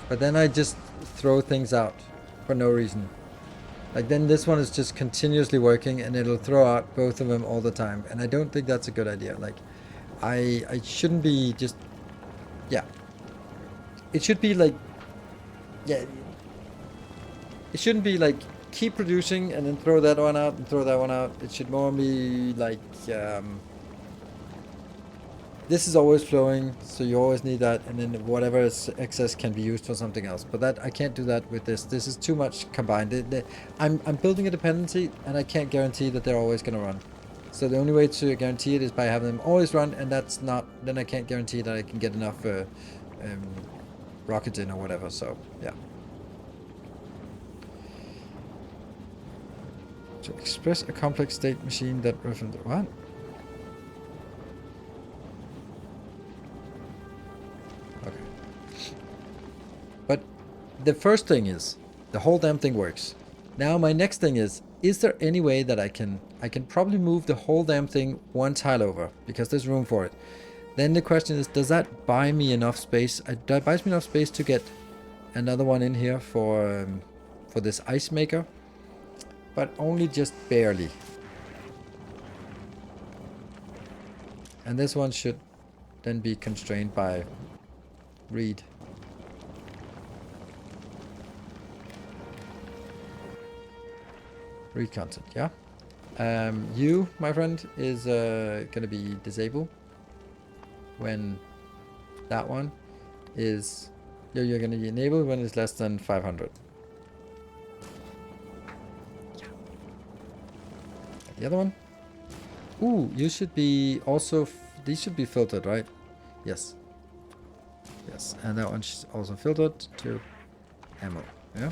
But then I just throw things out for no reason. Like then this one is just continuously working and it'll throw out both of them all the time. And I don't think that's a good idea. Like I shouldn't be just, yeah. It should be like, yeah. It shouldn't be like keep producing and then throw that one out and throw that one out. It should more be like, this is always flowing, so you always need that, and then whatever is excess can be used for something else. But that I can't do that with this. This is too much combined. I'm building a dependency, and I can't guarantee that they're always going to run. So the only way to guarantee it is by having them always run, and that's not. Then I can't guarantee that I can get enough rockets in or whatever. So yeah. To express a complex state machine that reference what? But the first thing is, the whole damn thing works. Now my next thing is there any way that I can probably move the whole damn thing one tile over, because there's room for it. Then the question is, does that buy me enough space? That buys me enough space to get another one in here for this ice maker, but only just barely. And this one should then be constrained by read. Read content, yeah. You, my friend, is gonna be disabled when that one is. You're gonna be enabled when it's less than 500. Yeah. The other one. Ooh, you should be also. These should be filtered, right? Yes. Yes, and that one's also filtered to ammo. Yeah.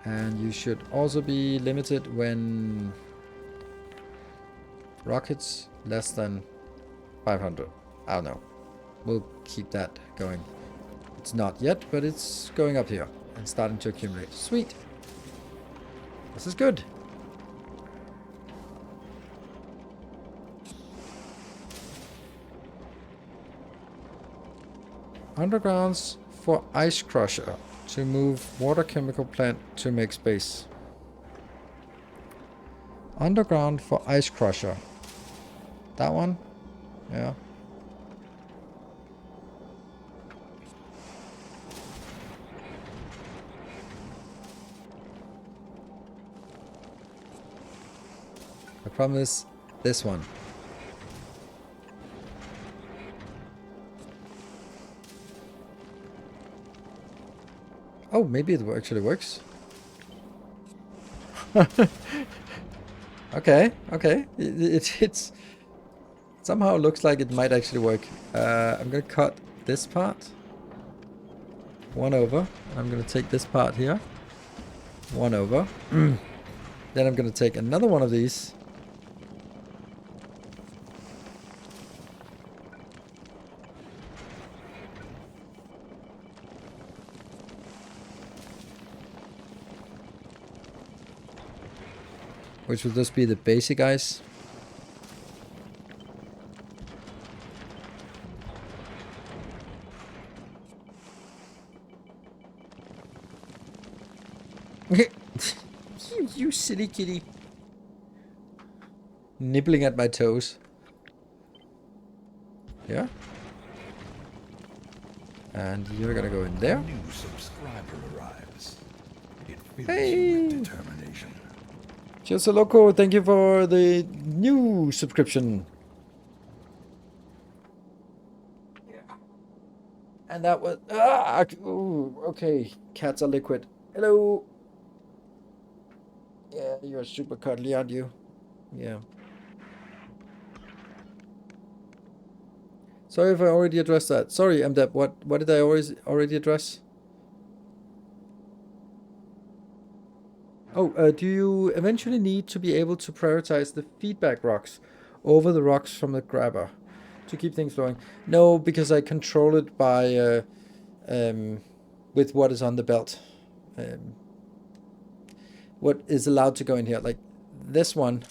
And you should also be limited when rockets less than 500. I don't know. We'll keep that going. It's not yet, but it's going up here and starting to accumulate. Sweet. This is good. Undergrounds for ice crusher. To move water chemical plant to make space. Underground for ice crusher. That one? Yeah. The problem is this one. Oh, maybe it actually works. Okay, okay. It's somehow looks like it might actually work. I'm gonna cut this part. One over. And I'm gonna take this part here. One over. Then I'm gonna take another one of these. Which will just be the basic ice. You silly kitty. Nibbling at my toes. Yeah. And you're gonna go in there. A new subscriber arrives. It fills Hey. you with determination. Just a loco, thank you for the new subscription. Yeah. And that was ooh, okay. Cats are liquid. Hello. Yeah, you're super cuddly, aren't you? Yeah. Sorry if I already addressed that. Sorry, MDEP. What did I already address? Oh, do you eventually need to be able to prioritize the feedback rocks over the rocks from the grabber to keep things flowing? No, because I control it by with what is on the belt. Um, what is allowed to go in here. Like this one,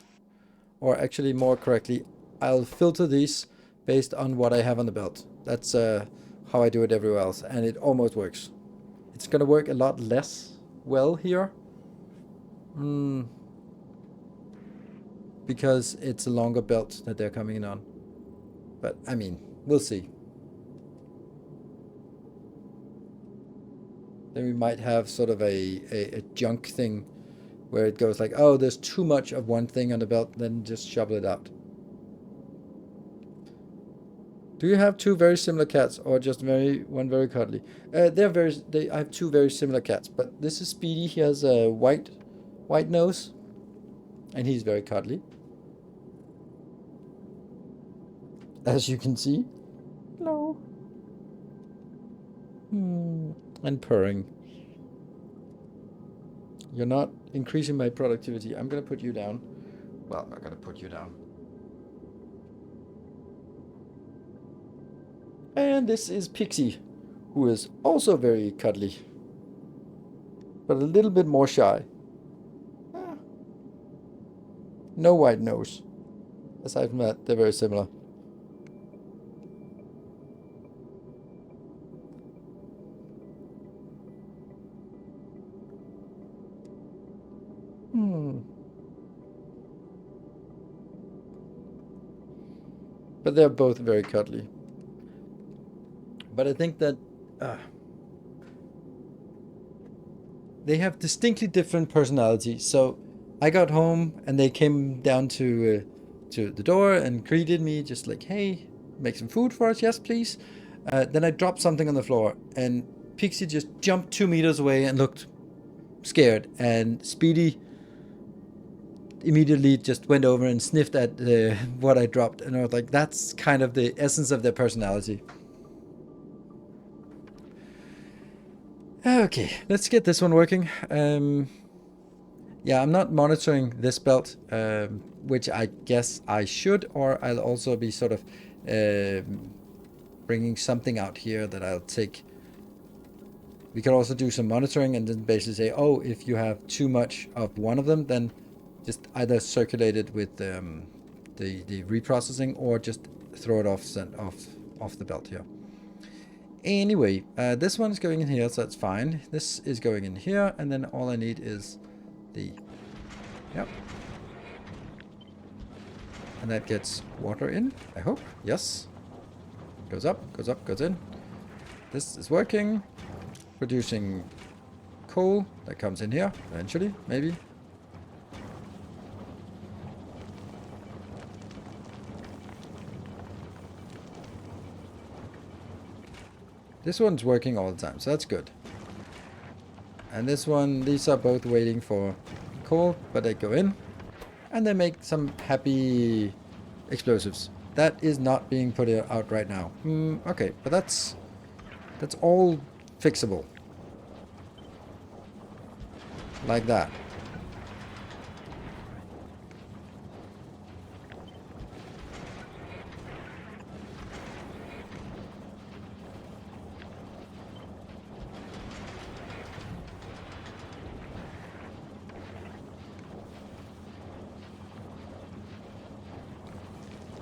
or actually more correctly, I'll filter these based on what I have on the belt. That's how I do it everywhere else, and it almost works. It's gonna work a lot less well here. Because it's a longer belt that they're coming in on. But, I mean, we'll see. Then we might have sort of a junk thing where it goes like, oh, there's too much of one thing on the belt, then just shovel it out. Do you have two very similar cats, or just one very cuddly? I have two very similar cats, but this is Speedy. He has a white nose, and he's very cuddly, as you can see. Hello. And purring. You're not increasing my productivity. I'm gonna put you down. Well, I'm not gonna put you down. And this is Pixie, who is also very cuddly, but a little bit more shy. No white nose. Aside from that, they're very similar. But they're both very cuddly. But I think that they have distinctly different personalities. So I got home and they came down to the door and greeted me, just like, "Hey, make some food for us, yes, please." Then I dropped something on the floor, and Pixie just jumped 2 meters away and looked scared. And Speedy immediately just went over and sniffed at what I dropped, and I was like, that's kind of the essence of their personality. Okay, let's get this one working. Yeah, I'm not monitoring this belt, which I guess I should, or I'll also be sort of bringing something out here that I'll take. We could also do some monitoring and then basically say, oh, if you have too much of one of them, then just either circulate it with the reprocessing, or just throw it off the belt here. Anyway, this one is going in here, so that's fine. This is going in here, and then all I need is the... Yep. And that gets water in, I hope. Yes. Goes up, goes up, goes in. This is working. Producing coal. That comes in here, eventually, maybe. This one's working all the time, so that's good. And this one, these are both waiting for coal, but they go in. And they make some happy explosives. That is not being put out right now. Okay, but that's all fixable. Like that.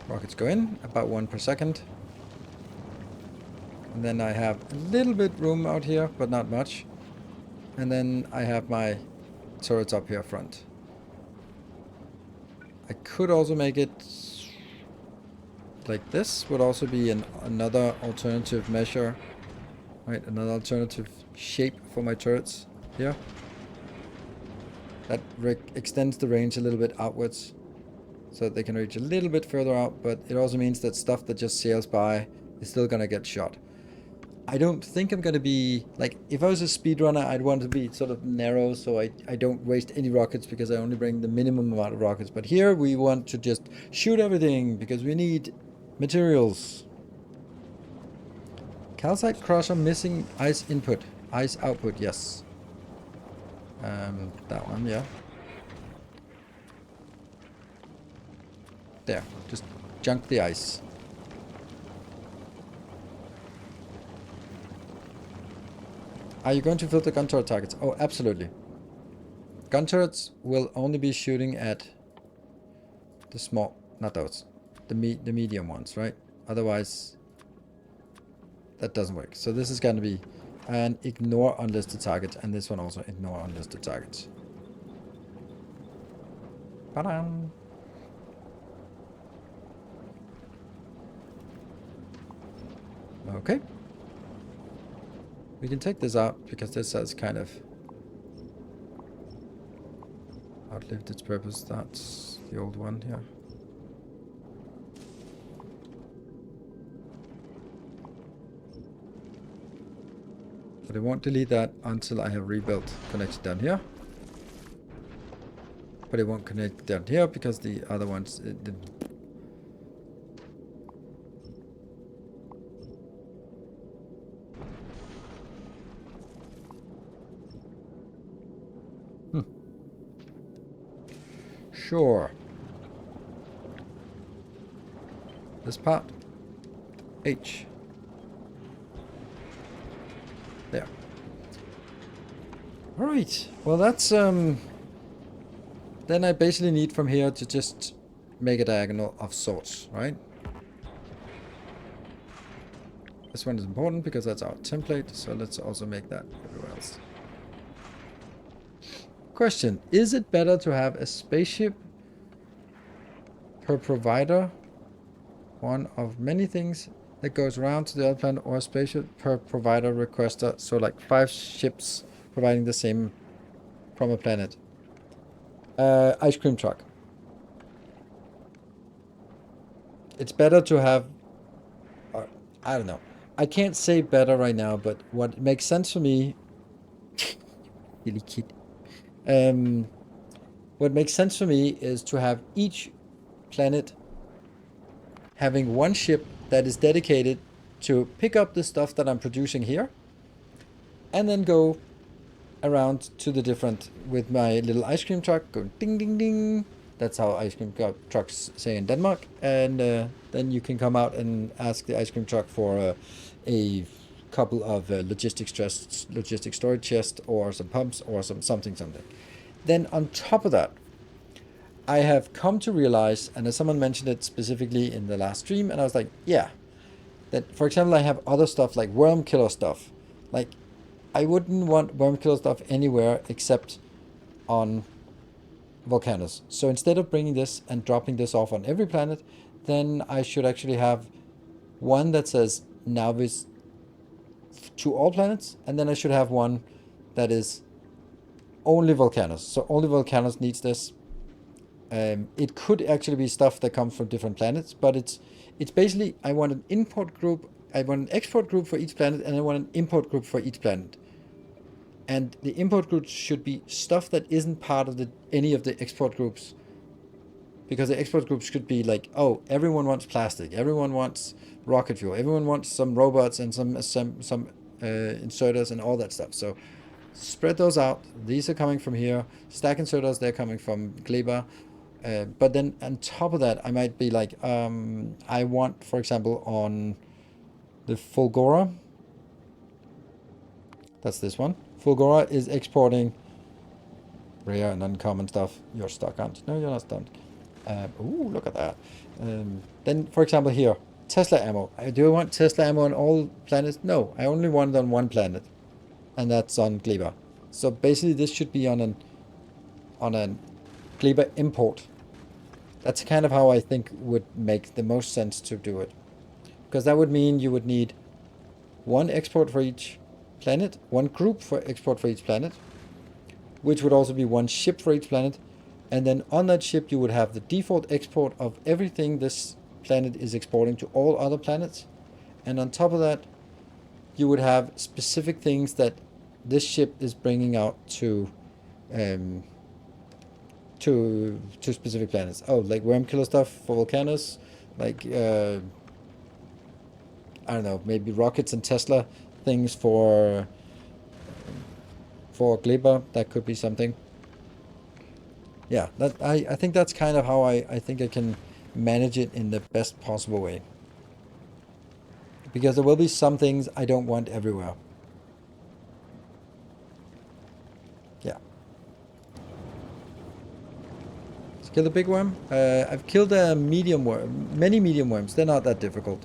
Rockets go in, about 1 per second. And then I have a little bit room out here, but not much. And then I have my turrets up here front. I could also make it like this, would also be another alternative measure. Right, another alternative shape for my turrets here. That extends the range a little bit outwards, so that they can reach a little bit further out, but it also means that stuff that just sails by is still gonna get shot. I don't think I'm gonna be, like, if I was a speedrunner, I'd want to be sort of narrow, so I don't waste any rockets, because I only bring the minimum amount of rockets. But here we want to just shoot everything, because we need materials. Calcite crusher missing ice input. Ice output, yes. That one, yeah. There, just junk the ice. Are you going to filter gun turret targets? Oh, absolutely. Gun turrets will only be shooting at the small, not those, the medium ones, right? Otherwise, that doesn't work. So this is going to be an ignore unlisted targets, and this one also ignore unlisted targets. Ba-dam. Okay. We can take this out because this has kind of outlived its purpose. That's the old one here. But I won't delete that until I have rebuilt connection down here. But it won't connect down here because the other ones... Sure. This part. H. There. Alright. Well, that's... Then I basically need from here to just make a diagonal of sorts, right? This one is important because that's our template, so let's also make that everywhere else. Question, is it better to have a spaceship per provider, one of many things that goes around to the other planet, or a spaceship per provider requester, so like 5 ships providing the same from a planet? Ice cream truck. It's better to have, I don't know. I can't say better right now, but what makes sense for me, really kid. What makes sense for me is to have each planet having one ship that is dedicated to pick up the stuff that I'm producing here and then go around to the different with my little ice cream truck going ding ding ding. That's how ice cream trucks say in Denmark. And then you can come out and ask the ice cream truck for a couple of logistic storage chests or some pumps or something. Then on top of that, I have come to realize, and as someone mentioned it specifically in the last stream, and I was like, yeah, that for example, I have other stuff like worm killer stuff. Like, I wouldn't want worm killer stuff anywhere except on volcanoes. So instead of bringing this and dropping this off on every planet, then I should actually have one that says Nauvis to all planets, and then I should have one that is only volcanoes. So only volcanoes needs this. It could actually be stuff that comes from different planets, but it's basically I want an import group, I want an export group for each planet, and I want an import group for each planet. And the import groups should be stuff that isn't part of any of the export groups, because the export groups should be like, oh, everyone wants plastic, everyone wants rocket fuel, everyone wants some robots and some inserters and all that stuff. So spread those out. These are coming from here. Stack inserters, they're coming from Kleber. But then on top of that, I might be like, I want, for example, on the Fulgora, that's this one. Fulgora is exporting rare and uncommon stuff. You're stuck, aren't you? No, you're not stuck. Ooh, look at that. Then, for example, here, Tesla ammo. Do I want Tesla ammo on all planets? No, I only want it on one planet, and that's on Kleber. So basically, this should be on an Kleber import. That's kind of how I think would make the most sense to do it. Because that would mean you would need one export for each planet, one group for export for each planet, which would also be one ship for each planet. And then on that ship, you would have the default export of everything this planet is exporting to all other planets. And on top of that, you would have specific things that this ship is bringing out to specific planets. Oh, like worm killer stuff for volcanoes, like I don't know, maybe rockets and Tesla things for for Glibber, that could be something. Yeah, that I think that's kind of how I think I can manage it in the best possible way. Because there will be some things I don't want everywhere. Yeah. Let's kill the big worm. I've killed a medium worm, many medium worms. They're not that difficult.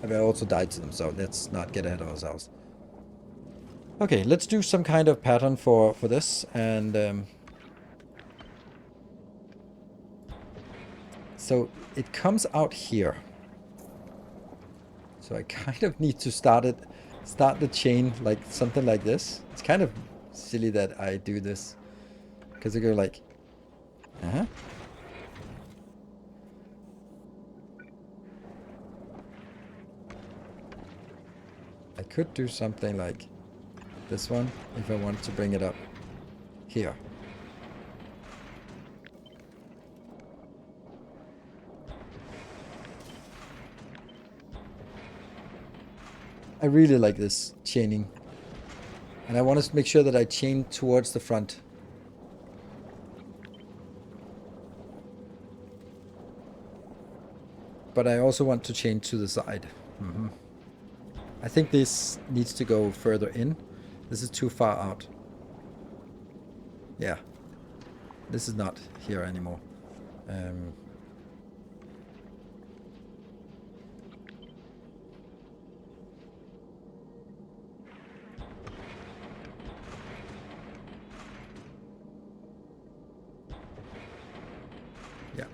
I've also died to them, so let's not get ahead of ourselves. Okay, let's do some kind of pattern for this, and so it comes out here. So I kind of need to start the chain like something like this. It's kind of silly that I do this, because I go like, uh-huh. I could do something like this one if I wanted to bring it up here. I really like this chaining. And I want to make sure that I chain towards the front. But I also want to chain to the side. I think this needs to go further in. This is too far out. Yeah. This is not here anymore. Yeah.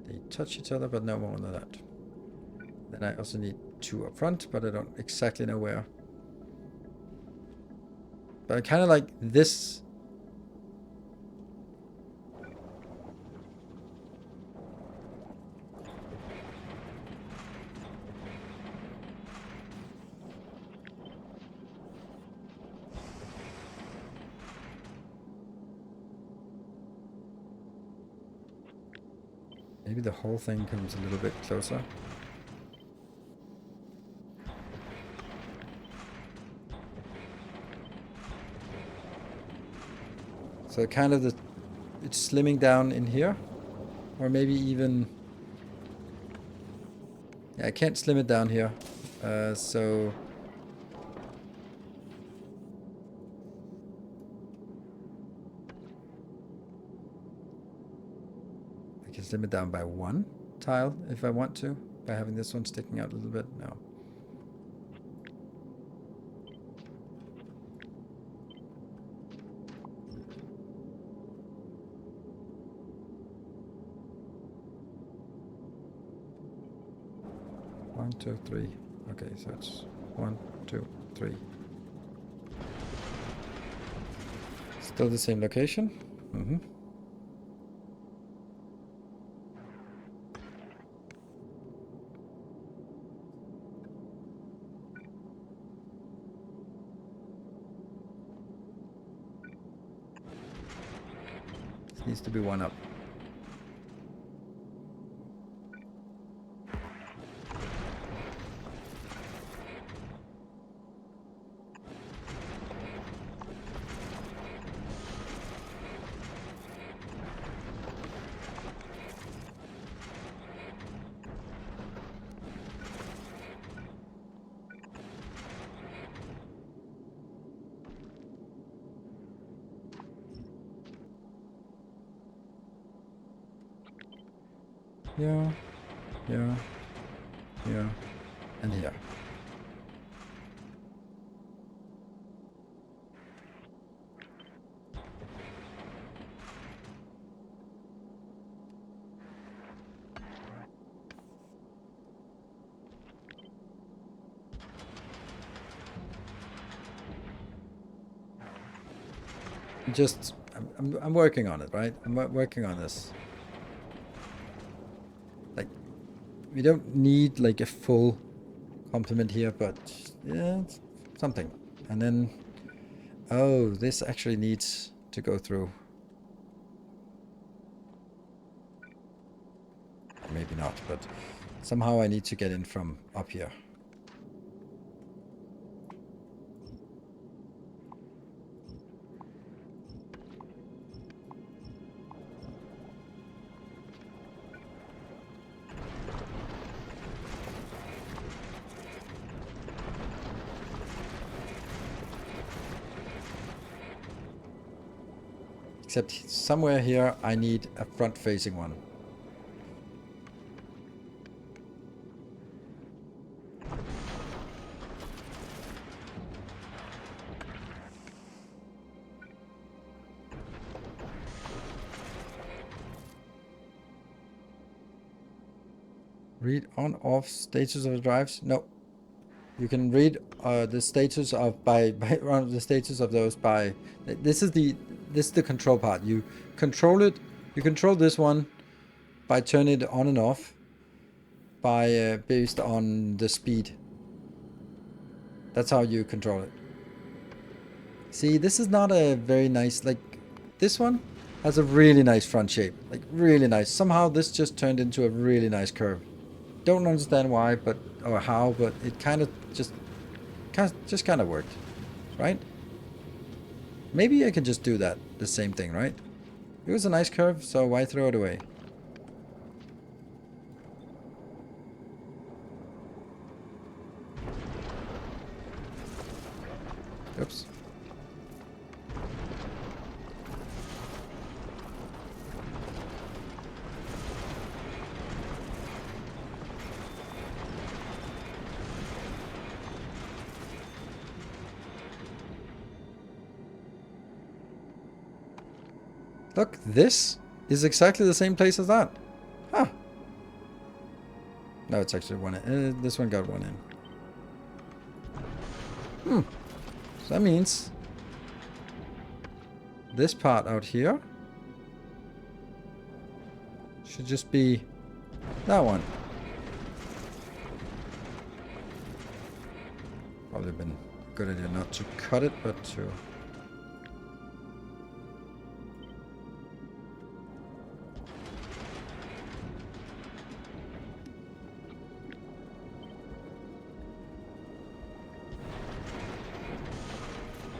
They touch each other, but no more than that. Then I also need 2 up front, but I don't exactly know where. But I kind of like this. Maybe the whole thing comes a little bit closer. So kind of it's slimming down in here. Or maybe even... Yeah, I can't slim it down here. So... I can slim it down by 1 tile if I want to. By having this one sticking out a little bit. No. One, two, three. Okay, so it's 1, 2, 3. Still the same location. This needs to be 1 up. Yeah, yeah, yeah, and here. I'm working on it, right? I'm working on this. Like, we don't need like a full complement here, but yeah, it's something. And then, oh, this actually needs to go through. Maybe not, but somehow I need to get in from up here. Except somewhere here I need a front-facing one. Read on off status of the drives? No. You can read the status of by the status of those by this is the control part. You control it. You control this one by turning it on and off by based on the speed. That's how you control it. See, this is not a very nice, like, this one has a really nice front shape, like really nice. Somehow this just turned into a really nice curve. Don't understand why, but or how, but it kind of just worked, right? Maybe I can just do that, the same thing, right? It was a nice curve, so why throw it away? Oops. Look, this is exactly the same place as that. Huh. No, it's actually one in. This one got one in. So that means this part out here should just be that one. Probably been a good idea not to cut it, but to...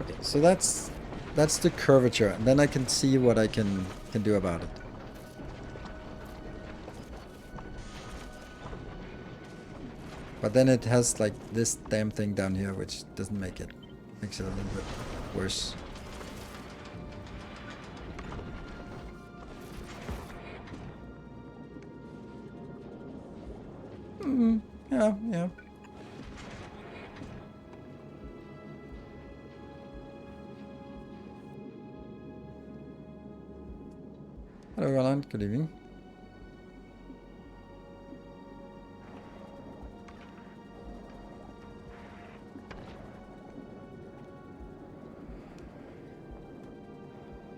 Okay, so that's the curvature, and then I can see what I can do about it. But then it has like this damn thing down here, which doesn't make it, makes it a little bit worse. Yeah. Hello, Roland. Good evening.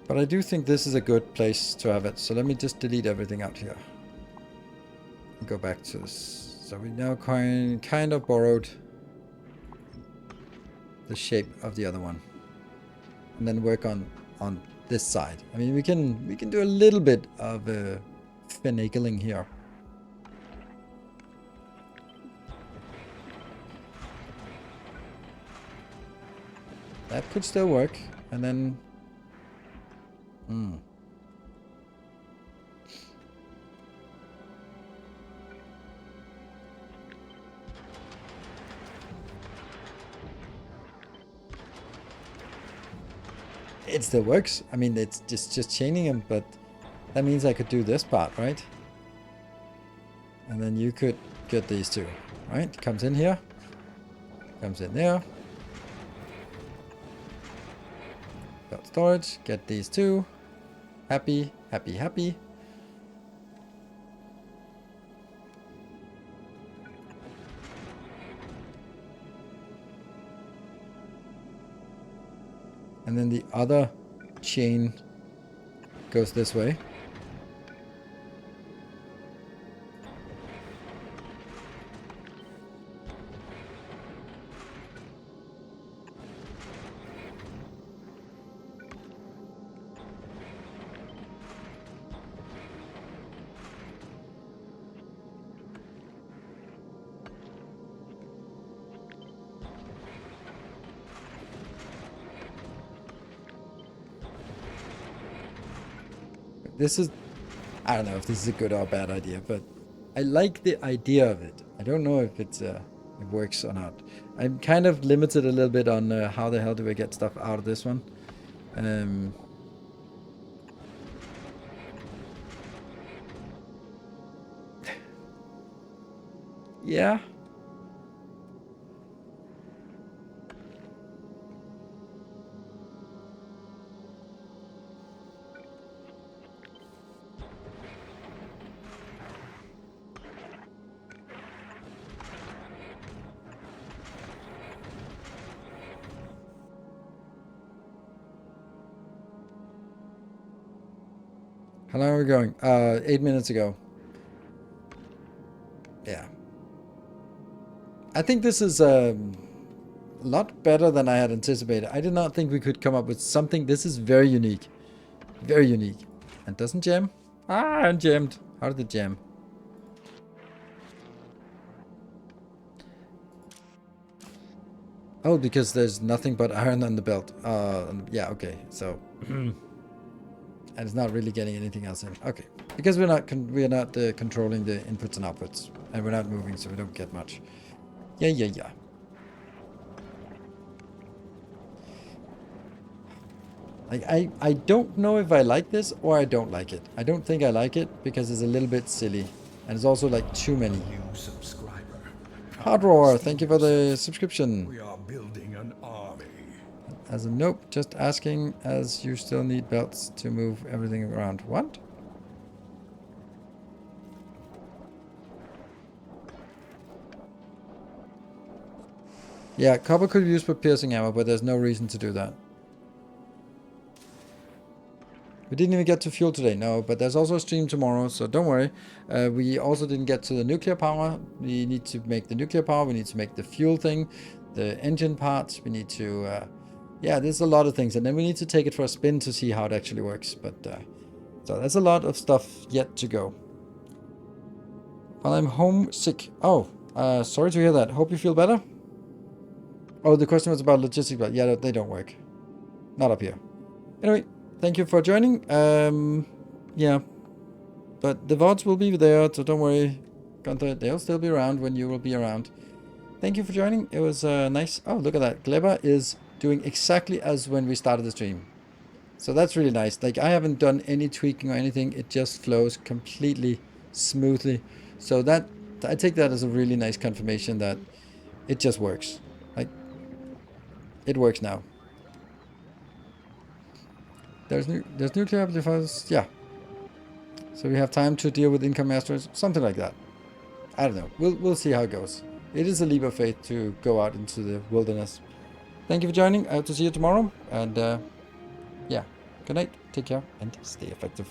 But I do think this is a good place to have it. So let me just delete everything out here. And go back to this. So we now kind of borrowed the shape of the other one. And then work on this side. I mean, we can do a little bit of finagling here. That could still work. And then... It still works. I mean, it's just chaining them, but that means I could do this part, right? And then you could get these two, right? Comes in here. Comes in there. Got storage. Get these two. Happy, happy, happy. And then the other chain goes this way. This is, I don't know if this is a good or bad idea, but I like the idea of it. I don't know if it works or not. I'm kind of limited a little bit on how the hell do I get stuff out of this one. Yeah. How long are we going? 8 minutes ago. Yeah. I think this is a lot better than I had anticipated. I did not think we could come up with something. This is very unique. Very unique. And doesn't jam? Ah, I'm jammed. How did it jam? Oh, because there's nothing but iron on the belt. Yeah, okay. So, and it's not really getting anything else in. Okay, because we're not controlling the inputs and outputs, and we're not moving, so we don't get much. Yeah. Like I don't know if I like this or I don't like it. I don't think I like it because it's a little bit silly, and it's also like too many. New subscriber. Hard Roar, thank you for the subscription. We are building an army. As a nope, just asking, as you still need belts to move everything around. What? Yeah, copper could be used for piercing ammo, but there's no reason to do that. We didn't even get to fuel today, no, but there's also a stream tomorrow, so don't worry. We also didn't get to the nuclear power. We need to make the nuclear power, we need to make the fuel thing, the engine parts, we need to... yeah, there's a lot of things, and then we need to take it for a spin to see how it actually works, but... so there's a lot of stuff yet to go. Well, I'm homesick. Oh, sorry to hear that. Hope you feel better. Oh, the question was about logistics, but yeah, they don't work. Not up here. Anyway, thank you for joining. Yeah, but the VODs will be there, so don't worry. Gunther, they'll still be around when you will be around. Thank you for joining. It was nice. Oh, look at that. Gleba is doing exactly as when we started the stream. So that's really nice. Like, I haven't done any tweaking or anything. It just flows completely smoothly. So that, I take that as a really nice confirmation that it just works. Like, it works now. There's nuclear amplifiers. Yeah. So we have time to deal with income masters. Something like that. I don't know. We'll see how it goes. It is a leap of faith to go out into the wilderness. Thank you for joining. I hope to see you tomorrow. And yeah, good night. Take care and stay effective.